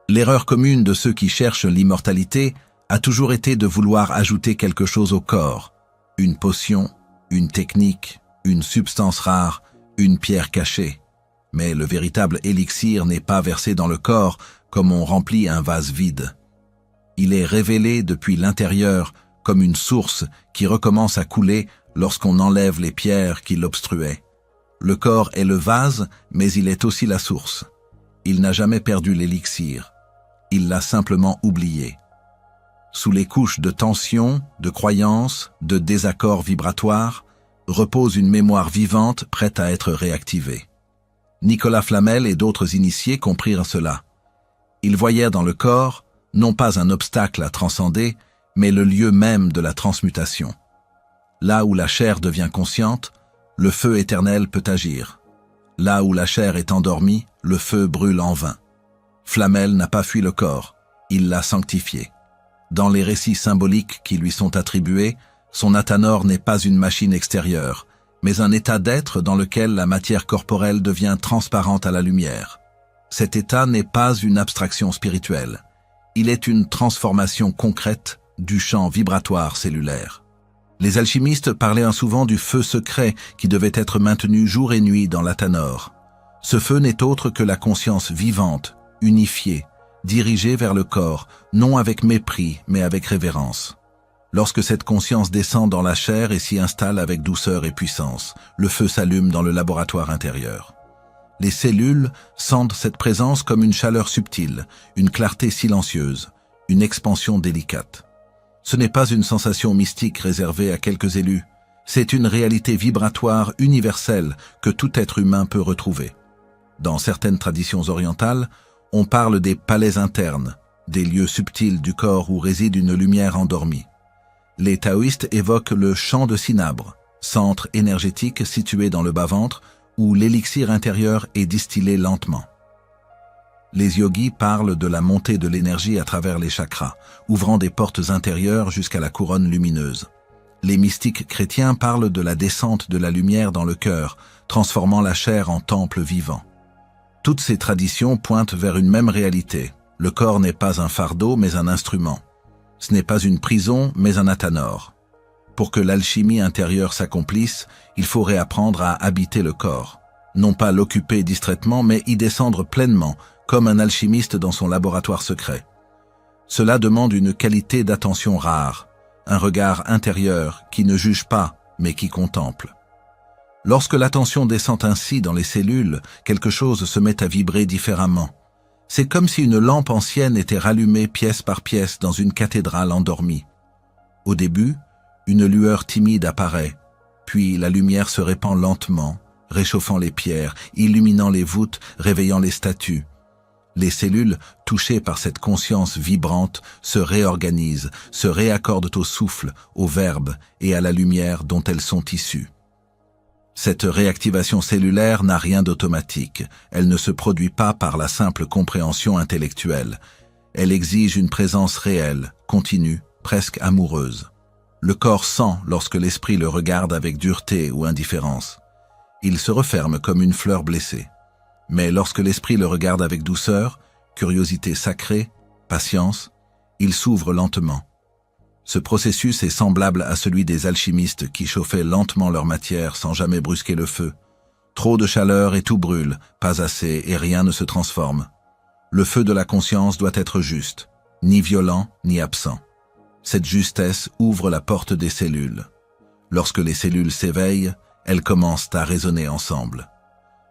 L'erreur commune de ceux qui cherchent l'immortalité a toujours été de vouloir ajouter quelque chose au corps, une potion, une technique, une substance rare, une pierre cachée. Mais le véritable élixir n'est pas versé dans le corps comme on remplit un vase vide. Il est révélé depuis l'intérieur comme une source qui recommence à couler lorsqu'on enlève les pierres qui l'obstruaient. Le corps est le vase, mais il est aussi la source. Il n'a jamais perdu l'élixir. Il l'a simplement oublié. Sous les couches de tension, de croyances, de désaccords vibratoires, repose une mémoire vivante prête à être réactivée. Nicolas Flamel et d'autres initiés comprirent cela. Ils voyaient dans le corps, non pas un obstacle à transcender, mais le lieu même de la transmutation. Là où la chair devient consciente, le feu éternel peut agir. Là où la chair est endormie, le feu brûle en vain. Flamel n'a pas fui le corps, il l'a sanctifié. Dans les récits symboliques qui lui sont attribués, son athanor n'est pas une machine extérieure, mais un état d'être dans lequel la matière corporelle devient transparente à la lumière. Cet état n'est pas une abstraction spirituelle. Il est une transformation concrète du champ vibratoire cellulaire. Les alchimistes parlaient souvent du feu secret qui devait être maintenu jour et nuit dans l'athanor. Ce feu n'est autre que la conscience vivante, unifiée, dirigée vers le corps, non avec mépris, mais avec révérence. Lorsque cette conscience descend dans la chair et s'y installe avec douceur et puissance, le feu s'allume dans le laboratoire intérieur. Les cellules sentent cette présence comme une chaleur subtile, une clarté silencieuse, une expansion délicate. Ce n'est pas une sensation mystique réservée à quelques élus, c'est une réalité vibratoire universelle que tout être humain peut retrouver. Dans certaines traditions orientales, on parle des palais internes, des lieux subtils du corps où réside une lumière endormie. Les taoïstes évoquent le champ de cinabre, centre énergétique situé dans le bas-ventre où l'élixir intérieur est distillé lentement. Les yogis parlent de la montée de l'énergie à travers les chakras, ouvrant des portes intérieures jusqu'à la couronne lumineuse. Les mystiques chrétiens parlent de la descente de la lumière dans le cœur, transformant la chair en temple vivant. Toutes ces traditions pointent vers une même réalité. Le corps n'est pas un fardeau, mais un instrument. Ce n'est pas une prison, mais un athanor. Pour que l'alchimie intérieure s'accomplisse, il faut réapprendre à habiter le corps. Non pas l'occuper distraitement, mais y descendre pleinement, comme un alchimiste dans son laboratoire secret. Cela demande une qualité d'attention rare, un regard intérieur qui ne juge pas, mais qui contemple. Lorsque l'attention descend ainsi dans les cellules, quelque chose se met à vibrer différemment. C'est comme si une lampe ancienne était rallumée pièce par pièce dans une cathédrale endormie. Au début, une lueur timide apparaît, puis la lumière se répand lentement, réchauffant les pierres, illuminant les voûtes, réveillant les statues. Les cellules, touchées par cette conscience vibrante, se réorganisent, se réaccordent au souffle, au verbe et à la lumière dont elles sont issues. Cette réactivation cellulaire n'a rien d'automatique. Elle ne se produit pas par la simple compréhension intellectuelle. Elle exige une présence réelle, continue, presque amoureuse. Le corps sent lorsque l'esprit le regarde avec dureté ou indifférence. Il se referme comme une fleur blessée. Mais lorsque l'esprit le regarde avec douceur, curiosité sacrée, patience, il s'ouvre lentement. Ce processus est semblable à celui des alchimistes qui chauffaient lentement leur matière sans jamais brusquer le feu. Trop de chaleur et tout brûle, pas assez et rien ne se transforme. Le feu de la conscience doit être juste, ni violent ni absent. Cette justesse ouvre la porte des cellules. Lorsque les cellules s'éveillent, elles commencent à résonner ensemble.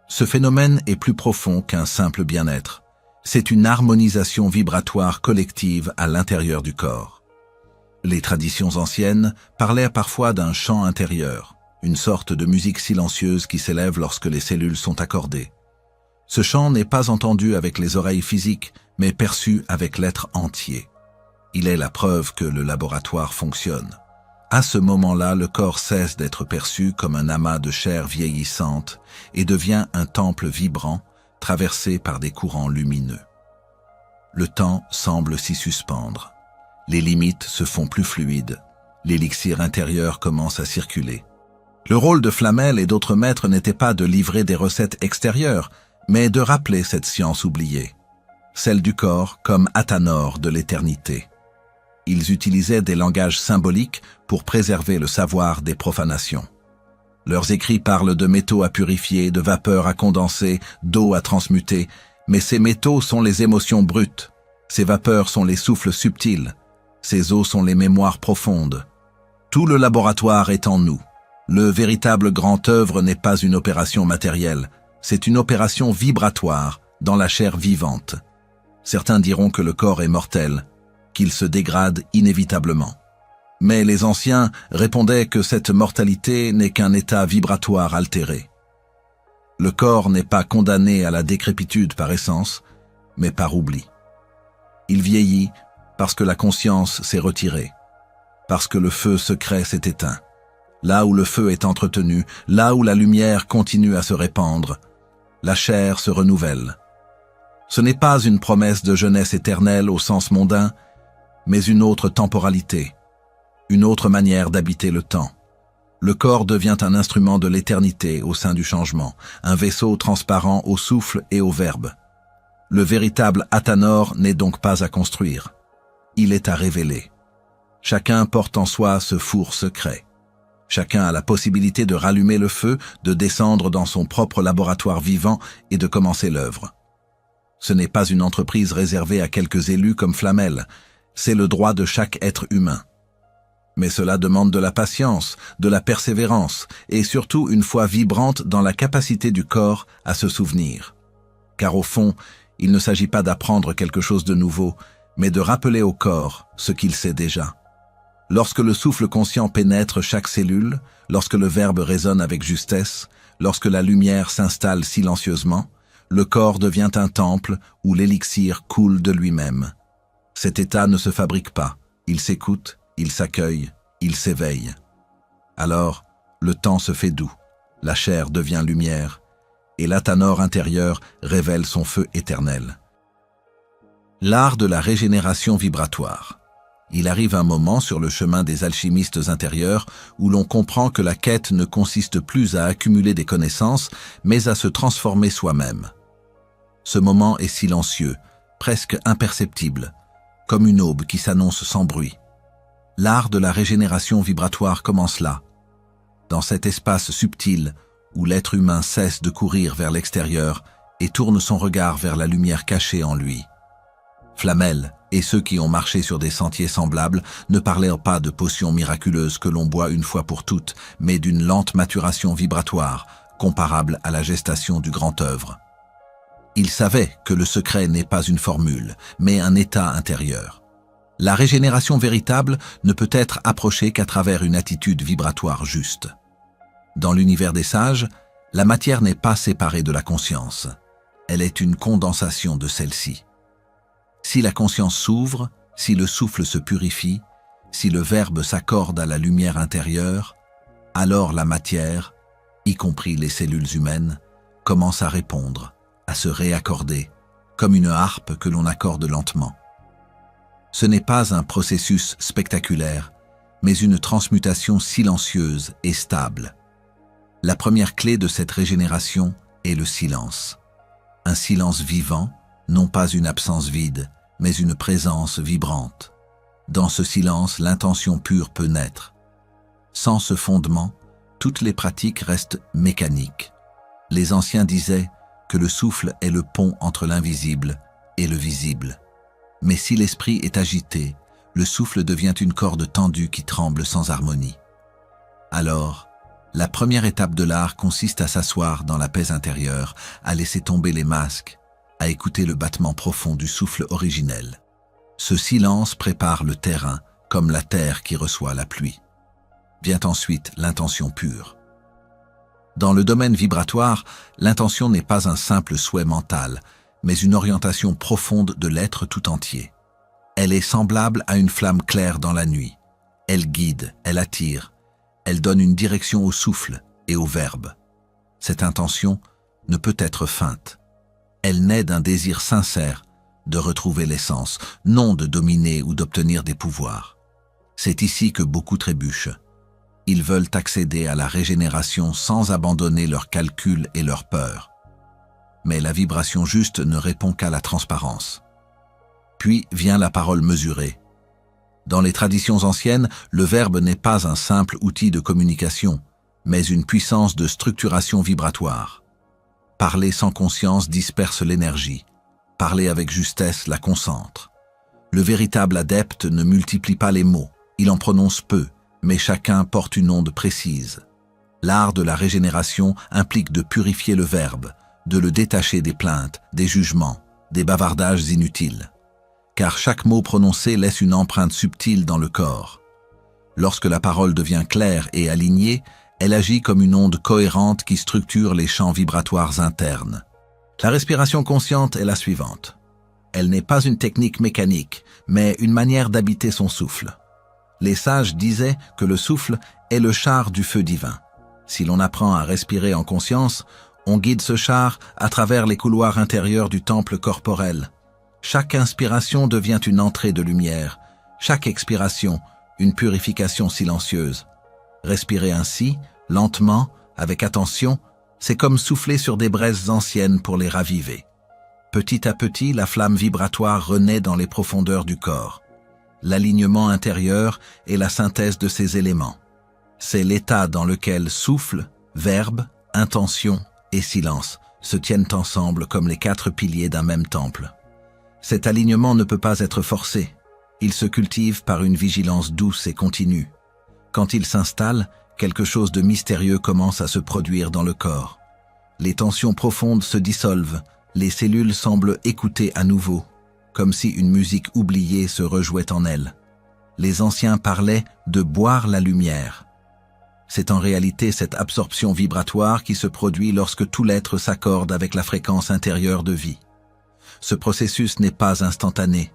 Ce phénomène est plus profond qu'un simple bien-être. C'est une harmonisation vibratoire collective à l'intérieur du corps. Les traditions anciennes parlaient parfois d'un chant intérieur, une sorte de musique silencieuse qui s'élève lorsque les cellules sont accordées. Ce chant n'est pas entendu avec les oreilles physiques, mais perçu avec l'être entier. Il est la preuve que le laboratoire fonctionne. À ce moment-là, le corps cesse d'être perçu comme un amas de chair vieillissante et devient un temple vibrant, traversé par des courants lumineux. Le temps semble s'y suspendre. Les limites se font plus fluides. L'élixir intérieur commence à circuler. Le rôle de Flamel et d'autres maîtres n'était pas de livrer des recettes extérieures, mais de rappeler cette science oubliée, celle du corps comme Athanor de l'éternité. Ils utilisaient des langages symboliques pour préserver le savoir des profanations. Leurs écrits parlent de métaux à purifier, de vapeurs à condenser, d'eau à transmuter, mais ces métaux sont les émotions brutes, ces vapeurs sont les souffles subtils, ces eaux sont les mémoires profondes. Tout le laboratoire est en nous. Le véritable grand œuvre n'est pas une opération matérielle, c'est une opération vibratoire dans la chair vivante. Certains diront que le corps est mortel, qu'il se dégrade inévitablement. Mais les anciens répondaient que cette mortalité n'est qu'un état vibratoire altéré. Le corps n'est pas condamné à la décrépitude par essence, mais par oubli. Il vieillit parce que la conscience s'est retirée, parce que le feu secret s'est éteint. Là où le feu est entretenu, là où la lumière continue à se répandre, la chair se renouvelle. Ce n'est pas une promesse de jeunesse éternelle au sens mondain, mais une autre temporalité, une autre manière d'habiter le temps. Le corps devient un instrument de l'éternité au sein du changement, un vaisseau transparent au souffle et au verbe. Le véritable Athanor n'est donc pas à construire, il est à révéler. Chacun porte en soi ce four secret. Chacun a la possibilité de rallumer le feu, de descendre dans son propre laboratoire vivant et de commencer l'œuvre. Ce n'est pas une entreprise réservée à quelques élus comme Flamel, c'est le droit de chaque être humain. Mais cela demande de la patience, de la persévérance et surtout une foi vibrante dans la capacité du corps à se souvenir. Car au fond, il ne s'agit pas d'apprendre quelque chose de nouveau, mais de rappeler au corps ce qu'il sait déjà. Lorsque le souffle conscient pénètre chaque cellule, lorsque le verbe résonne avec justesse, lorsque la lumière s'installe silencieusement, le corps devient un temple où l'élixir coule de lui-même. Cet état ne se fabrique pas, il s'écoute, il s'accueille, il s'éveille. Alors, le temps se fait doux, la chair devient lumière, et l'Athanor intérieur révèle son feu éternel. L'art de la régénération vibratoire. Il arrive un moment sur le chemin des alchimistes intérieurs où l'on comprend que la quête ne consiste plus à accumuler des connaissances, mais à se transformer soi-même. Ce moment est silencieux, presque imperceptible, comme une aube qui s'annonce sans bruit. L'art de la régénération vibratoire commence là, dans cet espace subtil où l'être humain cesse de courir vers l'extérieur et tourne son regard vers la lumière cachée en lui. Flamel et ceux qui ont marché sur des sentiers semblables ne parlèrent pas de potions miraculeuses que l'on boit une fois pour toutes, mais d'une lente maturation vibratoire, comparable à la gestation du grand œuvre. Ils savaient que le secret n'est pas une formule, mais un état intérieur. La régénération véritable ne peut être approchée qu'à travers une attitude vibratoire juste. Dans l'univers des sages, la matière n'est pas séparée de la conscience. Elle est une condensation de celle-ci. Si la conscience s'ouvre, si le souffle se purifie, si le verbe s'accorde à la lumière intérieure, alors la matière, y compris les cellules humaines, commence à répondre, à se réaccorder, comme une harpe que l'on accorde lentement. Ce n'est pas un processus spectaculaire, mais une transmutation silencieuse et stable. La première clé de cette régénération est le silence. Un silence vivant, non pas une absence vide, mais une présence vibrante. Dans ce silence, l'intention pure peut naître. Sans ce fondement, toutes les pratiques restent mécaniques. Les anciens disaient que le souffle est le pont entre l'invisible et le visible. Mais si l'esprit est agité, le souffle devient une corde tendue qui tremble sans harmonie. Alors, la première étape de l'art consiste à s'asseoir dans la paix intérieure, à laisser tomber les masques, à écouter le battement profond du souffle originel. Ce silence prépare le terrain, comme la terre qui reçoit la pluie. Vient ensuite l'intention pure. Dans le domaine vibratoire, l'intention n'est pas un simple souhait mental, mais une orientation profonde de l'être tout entier. Elle est semblable à une flamme claire dans la nuit. Elle guide, elle attire, elle donne une direction au souffle et au verbe. Cette intention ne peut être feinte. Elle naît d'un désir sincère de retrouver l'essence, non de dominer ou d'obtenir des pouvoirs. C'est ici que beaucoup trébuchent. Ils veulent accéder à la régénération sans abandonner leurs calculs et leurs peurs. Mais la vibration juste ne répond qu'à la transparence. Puis vient la parole mesurée. Dans les traditions anciennes, le verbe n'est pas un simple outil de communication, mais une puissance de structuration vibratoire. Parler sans conscience disperse l'énergie. Parler avec justesse la concentre. Le véritable adepte ne multiplie pas les mots, il en prononce peu, mais chacun porte une onde précise. L'art de la régénération implique de purifier le verbe, de le détacher des plaintes, des jugements, des bavardages inutiles. Car chaque mot prononcé laisse une empreinte subtile dans le corps. Lorsque la parole devient claire et alignée, elle agit comme une onde cohérente qui structure les champs vibratoires internes. La respiration consciente est la suivante. Elle n'est pas une technique mécanique, mais une manière d'habiter son souffle. Les sages disaient que le souffle est le char du feu divin. Si l'on apprend à respirer en conscience, on guide ce char à travers les couloirs intérieurs du temple corporel. Chaque inspiration devient une entrée de lumière, chaque expiration, une purification silencieuse. Respirer ainsi, lentement, avec attention, c'est comme souffler sur des braises anciennes pour les raviver. Petit à petit, la flamme vibratoire renaît dans les profondeurs du corps. L'alignement intérieur est la synthèse de ces éléments. C'est l'état dans lequel souffle, verbe, intention et silence se tiennent ensemble comme les 4 piliers d'un même temple. Cet alignement ne peut pas être forcé. Il se cultive par une vigilance douce et continue. Quand il s'installe, quelque chose de mystérieux commence à se produire dans le corps. Les tensions profondes se dissolvent, les cellules semblent écouter à nouveau, comme si une musique oubliée se rejouait en elles. Les anciens parlaient de boire la lumière. C'est en réalité cette absorption vibratoire qui se produit lorsque tout l'être s'accorde avec la fréquence intérieure de vie. Ce processus n'est pas instantané.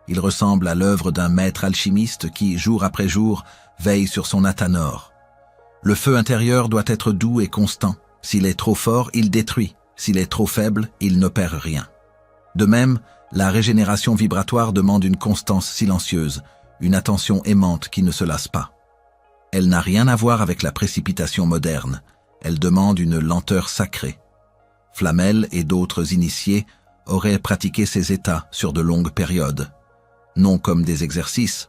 Il ressemble à l'œuvre d'un maître alchimiste qui, jour après jour, veille sur son athanor. Le feu intérieur doit être doux et constant. S'il est trop fort, il détruit. S'il est trop faible, il n'opère rien. De même, la régénération vibratoire demande une constance silencieuse, une attention aimante qui ne se lasse pas. Elle n'a rien à voir avec la précipitation moderne. Elle demande une lenteur sacrée. Flamel et d'autres initiés auraient pratiqué ces états sur de longues périodes, non comme des exercices,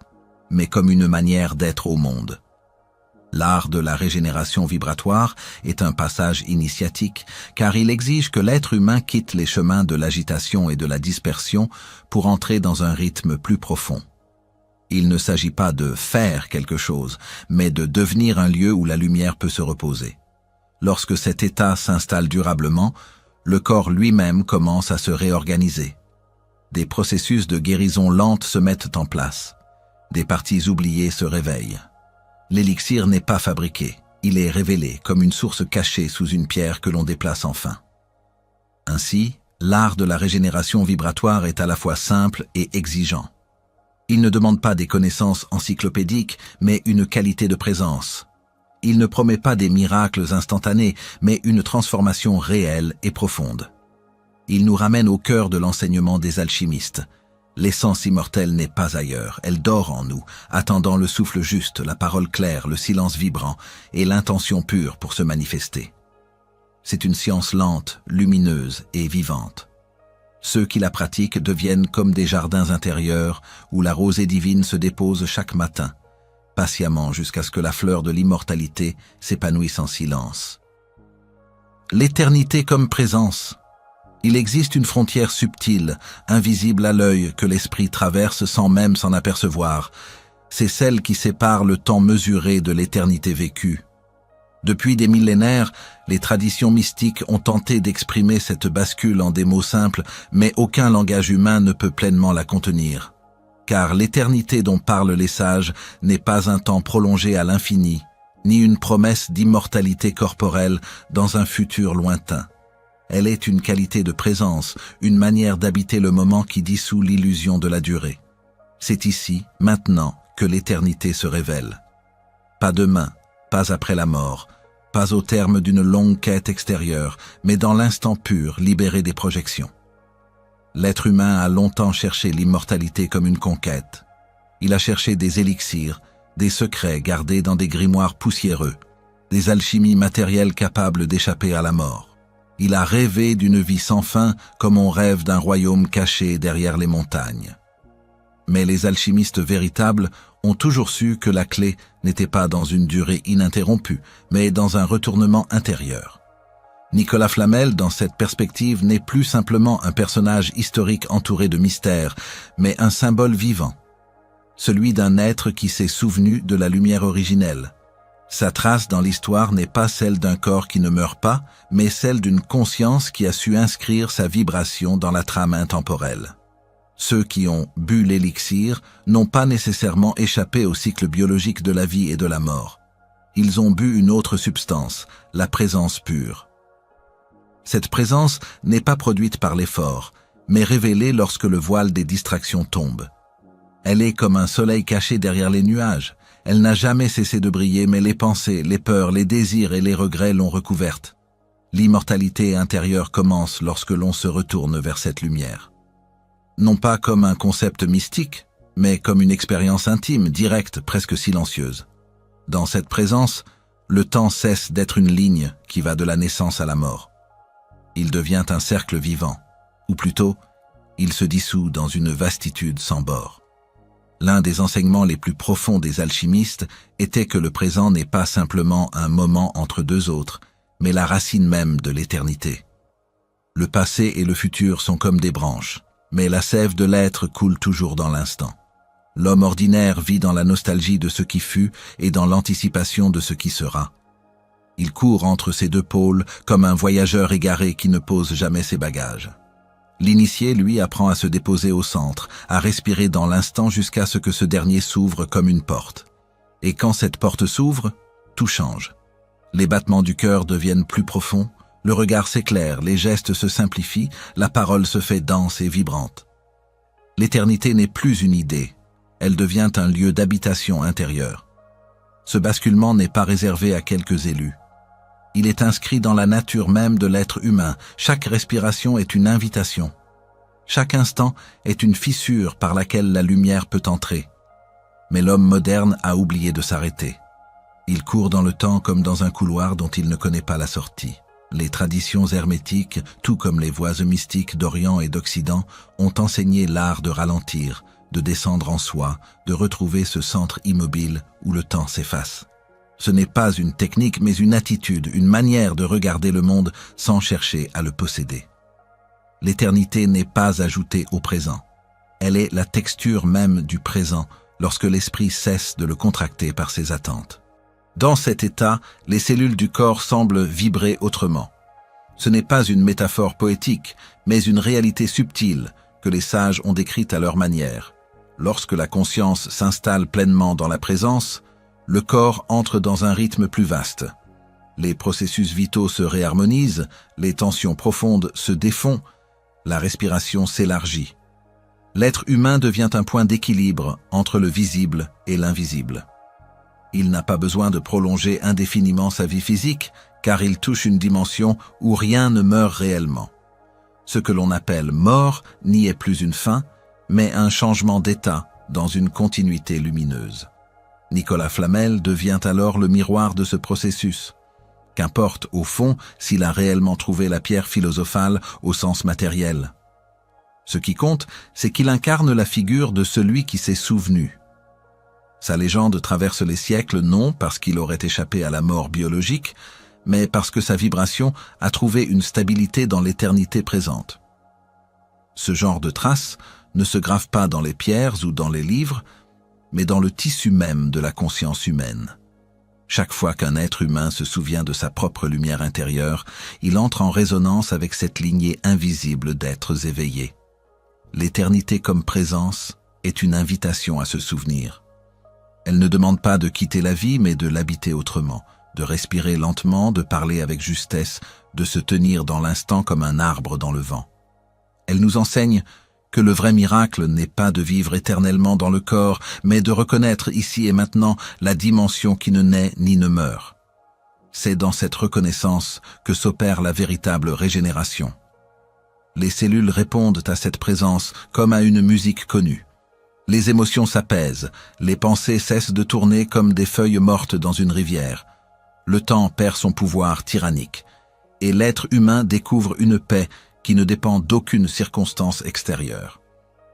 mais comme une manière d'être au monde. L'art de la régénération vibratoire est un passage initiatique, car il exige que l'être humain quitte les chemins de l'agitation et de la dispersion pour entrer dans un rythme plus profond. Il ne s'agit pas de faire quelque chose, mais de devenir un lieu où la lumière peut se reposer. Lorsque cet état s'installe durablement, le corps lui-même commence à se réorganiser. Des processus de guérison lente se mettent en place. Des parties oubliées se réveillent. L'élixir n'est pas fabriqué, il est révélé comme une source cachée sous une pierre que l'on déplace enfin. Ainsi, l'art de la régénération vibratoire est à la fois simple et exigeant. Il ne demande pas des connaissances encyclopédiques, mais une qualité de présence. Il ne promet pas des miracles instantanés, mais une transformation réelle et profonde. Il nous ramène au cœur de l'enseignement des alchimistes. L'essence immortelle n'est pas ailleurs, elle dort en nous, attendant le souffle juste, la parole claire, le silence vibrant et l'intention pure pour se manifester. C'est une science lente, lumineuse et vivante. Ceux qui la pratiquent deviennent comme des jardins intérieurs où la rosée divine se dépose chaque matin, patiemment jusqu'à ce que la fleur de l'immortalité s'épanouisse en silence. L'éternité comme présence. Il existe une frontière subtile, invisible à l'œil, que l'esprit traverse sans même s'en apercevoir. C'est celle qui sépare le temps mesuré de l'éternité vécue. Depuis des millénaires, les traditions mystiques ont tenté d'exprimer cette bascule en des mots simples, mais aucun langage humain ne peut pleinement la contenir. Car l'éternité dont parlent les sages n'est pas un temps prolongé à l'infini, ni une promesse d'immortalité corporelle dans un futur lointain. Elle est une qualité de présence, une manière d'habiter le moment qui dissout l'illusion de la durée. C'est ici, maintenant, que l'éternité se révèle. Pas demain, pas après la mort, pas au terme d'une longue quête extérieure, mais dans l'instant pur, libéré des projections. L'être humain a longtemps cherché l'immortalité comme une conquête. Il a cherché des élixirs, des secrets gardés dans des grimoires poussiéreux, des alchimies matérielles capables d'échapper à la mort. Il a rêvé d'une vie sans fin comme on rêve d'un royaume caché derrière les montagnes. Mais les alchimistes véritables ont toujours su que la clé n'était pas dans une durée ininterrompue, mais dans un retournement intérieur. Nicolas Flamel, dans cette perspective, n'est plus simplement un personnage historique entouré de mystères, mais un symbole vivant, celui d'un être qui s'est souvenu de la lumière originelle. Sa trace dans l'histoire n'est pas celle d'un corps qui ne meurt pas, mais celle d'une conscience qui a su inscrire sa vibration dans la trame intemporelle. Ceux qui ont bu l'élixir n'ont pas nécessairement échappé au cycle biologique de la vie et de la mort. Ils ont bu une autre substance, la présence pure. Cette présence n'est pas produite par l'effort, mais révélée lorsque le voile des distractions tombe. Elle est comme un soleil caché derrière les nuages. Elle n'a jamais cessé de briller, mais les pensées, les peurs, les désirs et les regrets l'ont recouverte. L'immortalité intérieure commence lorsque l'on se retourne vers cette lumière. Non pas comme un concept mystique, mais comme une expérience intime, directe, presque silencieuse. Dans cette présence, le temps cesse d'être une ligne qui va de la naissance à la mort. Il devient un cercle vivant, ou plutôt, il se dissout dans une vastitude sans bord. L'un des enseignements les plus profonds des alchimistes était que le présent n'est pas simplement un moment entre deux autres, mais la racine même de l'éternité. Le passé et le futur sont comme des branches, mais la sève de l'être coule toujours dans l'instant. L'homme ordinaire vit dans la nostalgie de ce qui fut et dans l'anticipation de ce qui sera. Il court entre ces deux pôles comme un voyageur égaré qui ne pose jamais ses bagages. L'initié, lui, apprend à se déposer au centre, à respirer dans l'instant jusqu'à ce que ce dernier s'ouvre comme une porte. Et quand cette porte s'ouvre, tout change. Les battements du cœur deviennent plus profonds, le regard s'éclaire, les gestes se simplifient, la parole se fait dense et vibrante. L'éternité n'est plus une idée, elle devient un lieu d'habitation intérieure. Ce basculement n'est pas réservé à quelques élus. Il est inscrit dans la nature même de l'être humain. Chaque respiration est une invitation. Chaque instant est une fissure par laquelle la lumière peut entrer. Mais l'homme moderne a oublié de s'arrêter. Il court dans le temps comme dans un couloir dont il ne connaît pas la sortie. Les traditions hermétiques, tout comme les voies mystiques d'Orient et d'Occident, ont enseigné l'art de ralentir, de descendre en soi, de retrouver ce centre immobile où le temps s'efface. Ce n'est pas une technique, mais une attitude, une manière de regarder le monde sans chercher à le posséder. L'éternité n'est pas ajoutée au présent. Elle est la texture même du présent lorsque l'esprit cesse de le contracter par ses attentes. Dans cet état, les cellules du corps semblent vibrer autrement. Ce n'est pas une métaphore poétique, mais une réalité subtile que les sages ont décrite à leur manière. Lorsque la conscience s'installe pleinement dans la présence, le corps entre dans un rythme plus vaste. Les processus vitaux se réharmonisent, les tensions profondes se défont, la respiration s'élargit. L'être humain devient un point d'équilibre entre le visible et l'invisible. Il n'a pas besoin de prolonger indéfiniment sa vie physique, car il touche une dimension où rien ne meurt réellement. Ce que l'on appelle mort n'y est plus une fin, mais un changement d'état dans une continuité lumineuse. Nicolas Flamel devient alors le miroir de ce processus. Qu'importe, au fond, s'il a réellement trouvé la pierre philosophale au sens matériel. Ce qui compte, c'est qu'il incarne la figure de celui qui s'est souvenu. Sa légende traverse les siècles non parce qu'il aurait échappé à la mort biologique, mais parce que sa vibration a trouvé une stabilité dans l'éternité présente. Ce genre de traces ne se grave pas dans les pierres ou dans les livres, mais dans le tissu même de la conscience humaine. Chaque fois qu'un être humain se souvient de sa propre lumière intérieure, il entre en résonance avec cette lignée invisible d'êtres éveillés. L'éternité comme présence est une invitation à se souvenir. Elle ne demande pas de quitter la vie, mais de l'habiter autrement, de respirer lentement, de parler avec justesse, de se tenir dans l'instant comme un arbre dans le vent. Elle nous enseigne que le vrai miracle n'est pas de vivre éternellement dans le corps, mais de reconnaître ici et maintenant la dimension qui ne naît ni ne meurt. C'est dans cette reconnaissance que s'opère la véritable régénération. Les cellules répondent à cette présence comme à une musique connue. Les émotions s'apaisent, les pensées cessent de tourner comme des feuilles mortes dans une rivière. Le temps perd son pouvoir tyrannique, et l'être humain découvre une paix qui ne dépend d'aucune circonstance extérieure.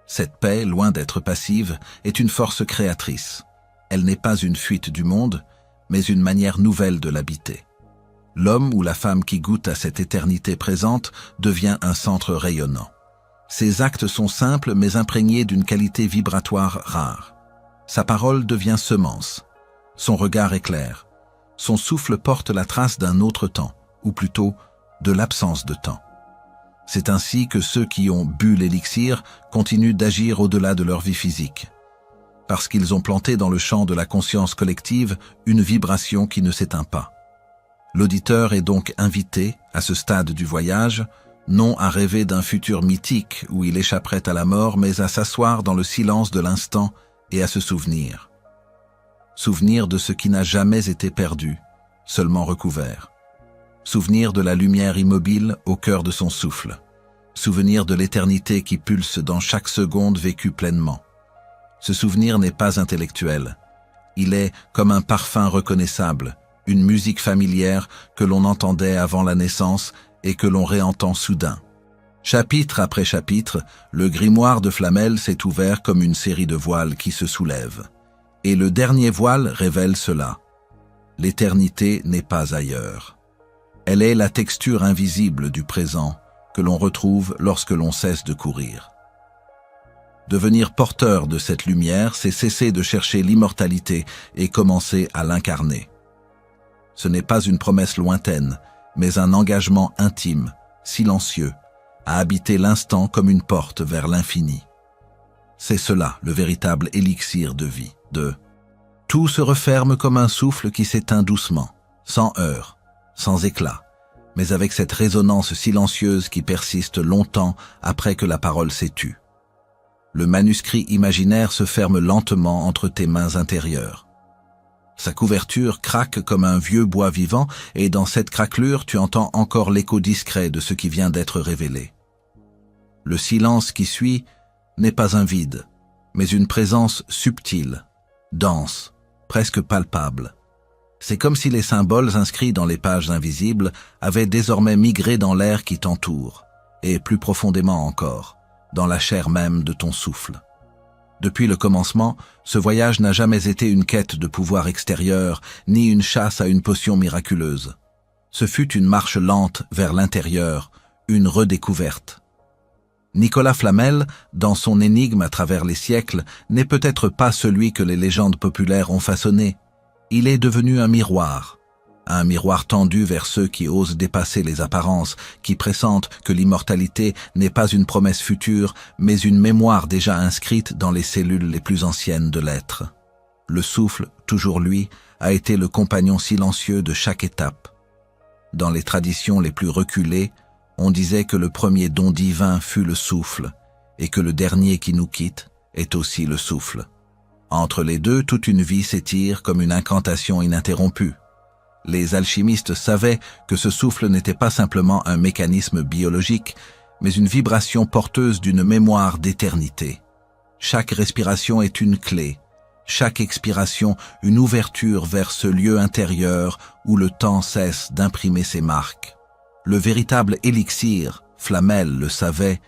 Cette paix, loin d'être passive, est une force créatrice. Elle n'est pas une fuite du monde, mais une manière nouvelle de l'habiter. L'homme ou la femme qui goûte à cette éternité présente devient un centre rayonnant. Ses actes sont simples mais imprégnés d'une qualité vibratoire rare. Sa parole devient semence. Son regard est clair. Son souffle porte la trace d'un autre temps, ou plutôt de l'absence de temps. C'est ainsi que ceux qui ont bu l'élixir continuent d'agir au-delà de leur vie physique, parce qu'ils ont planté dans le champ de la conscience collective une vibration qui ne s'éteint pas. L'auditeur est donc invité, à ce stade du voyage, non à rêver d'un futur mythique où il échapperait à la mort, mais à s'asseoir dans le silence de l'instant et à se souvenir. Souvenir de ce qui n'a jamais été perdu, seulement recouvert. Souvenir de la lumière immobile au cœur de son souffle. Souvenir de l'éternité qui pulse dans chaque seconde vécue pleinement. Ce souvenir n'est pas intellectuel. Il est comme un parfum reconnaissable, une musique familière que l'on entendait avant la naissance et que l'on réentend soudain. Chapitre après chapitre, le grimoire de Flamel s'est ouvert comme une série de voiles qui se soulèvent. Et le dernier voile révèle cela. L'éternité n'est pas ailleurs. Elle est la texture invisible du présent que l'on retrouve lorsque l'on cesse de courir. Devenir porteur de cette lumière, c'est cesser de chercher l'immortalité et commencer à l'incarner. Ce n'est pas une promesse lointaine, mais un engagement intime, silencieux, à habiter l'instant comme une porte vers l'infini. C'est cela, le véritable élixir de vie. Tout se referme comme un souffle qui s'éteint doucement, sans heurts, sans éclat, mais avec cette résonance silencieuse qui persiste longtemps après que la parole s'est tue. Le manuscrit imaginaire se ferme lentement entre tes mains intérieures. Sa couverture craque comme un vieux bois vivant et dans cette craquelure tu entends encore l'écho discret de ce qui vient d'être révélé. Le silence qui suit n'est pas un vide, mais une présence subtile, dense, presque palpable. C'est comme si les symboles inscrits dans les pages invisibles avaient désormais migré dans l'air qui t'entoure, et plus profondément encore, dans la chair même de ton souffle. Depuis le commencement, ce voyage n'a jamais été une quête de pouvoir extérieur, ni une chasse à une potion miraculeuse. Ce fut une marche lente vers l'intérieur, une redécouverte. Nicolas Flamel, dans son énigme à travers les siècles, n'est peut-être pas celui que les légendes populaires ont façonné. Il est devenu un miroir tendu vers ceux qui osent dépasser les apparences, qui pressentent que l'immortalité n'est pas une promesse future, mais une mémoire déjà inscrite dans les cellules les plus anciennes de l'être. Le souffle, toujours lui, a été le compagnon silencieux de chaque étape. Dans les traditions les plus reculées, on disait que le premier don divin fut le souffle, et que le dernier qui nous quitte est aussi le souffle. Entre les deux, toute une vie s'étire comme une incantation ininterrompue. Les alchimistes savaient que ce souffle n'était pas simplement un mécanisme biologique, mais une vibration porteuse d'une mémoire d'éternité. Chaque respiration est une clé, chaque expiration une ouverture vers ce lieu intérieur où le temps cesse d'imprimer ses marques. Le véritable élixir, Flamel le savait,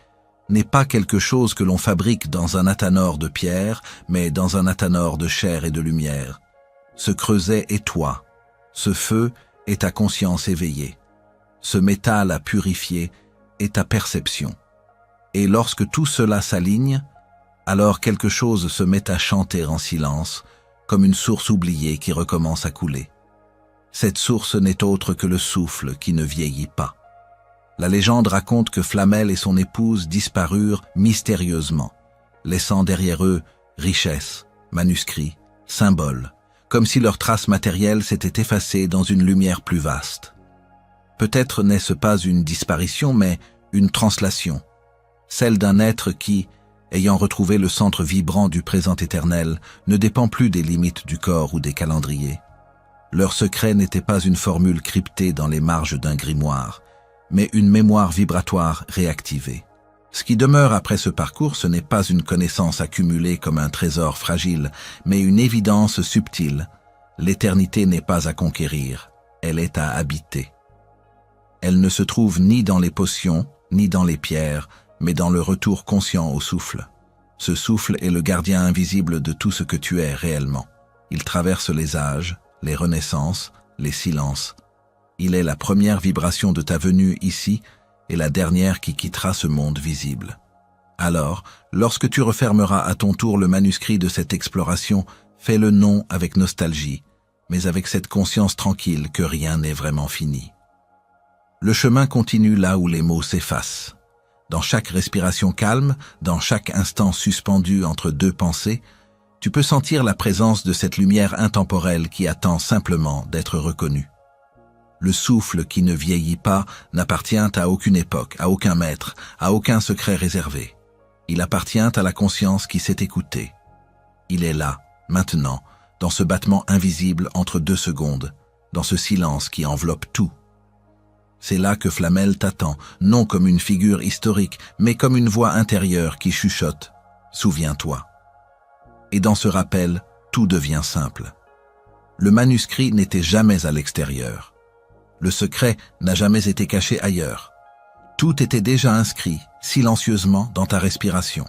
n'est pas quelque chose que l'on fabrique dans un athanor de pierre, mais dans un athanor de chair et de lumière. Ce creuset est toi. Ce feu est ta conscience éveillée. Ce métal à purifier est ta perception. Et lorsque tout cela s'aligne, alors quelque chose se met à chanter en silence, comme une source oubliée qui recommence à couler. Cette source n'est autre que le souffle qui ne vieillit pas. La légende raconte que Flamel et son épouse disparurent mystérieusement, laissant derrière eux richesses, manuscrits, symboles, comme si leurs traces matérielles s'étaient effacées dans une lumière plus vaste. Peut-être n'est-ce pas une disparition, mais une translation, celle d'un être qui, ayant retrouvé le centre vibrant du présent éternel, ne dépend plus des limites du corps ou des calendriers. Leur secret n'était pas une formule cryptée dans les marges d'un grimoire, mais une mémoire vibratoire réactivée. Ce qui demeure après ce parcours, ce n'est pas une connaissance accumulée comme un trésor fragile, mais une évidence subtile. L'éternité n'est pas à conquérir, elle est à habiter. Elle ne se trouve ni dans les potions, ni dans les pierres, mais dans le retour conscient au souffle. Ce souffle est le gardien invisible de tout ce que tu es réellement. Il traverse les âges, les renaissances, les silences. Il est la première vibration de ta venue ici et la dernière qui quittera ce monde visible. Alors, lorsque tu refermeras à ton tour le manuscrit de cette exploration, fais-le non avec nostalgie, mais avec cette conscience tranquille que rien n'est vraiment fini. Le chemin continue là où les mots s'effacent. Dans chaque respiration calme, dans chaque instant suspendu entre deux pensées, tu peux sentir la présence de cette lumière intemporelle qui attend simplement d'être reconnue. Le souffle qui ne vieillit pas n'appartient à aucune époque, à aucun maître, à aucun secret réservé. Il appartient à la conscience qui s'est écoutée. Il est là, maintenant, dans ce battement invisible entre 2 secondes, dans ce silence qui enveloppe tout. C'est là que Flamel t'attend, non comme une figure historique, mais comme une voix intérieure qui chuchote « Souviens-toi ». Et dans ce rappel, tout devient simple. Le manuscrit n'était jamais à l'extérieur. Le secret n'a jamais été caché ailleurs. Tout était déjà inscrit, silencieusement, dans ta respiration.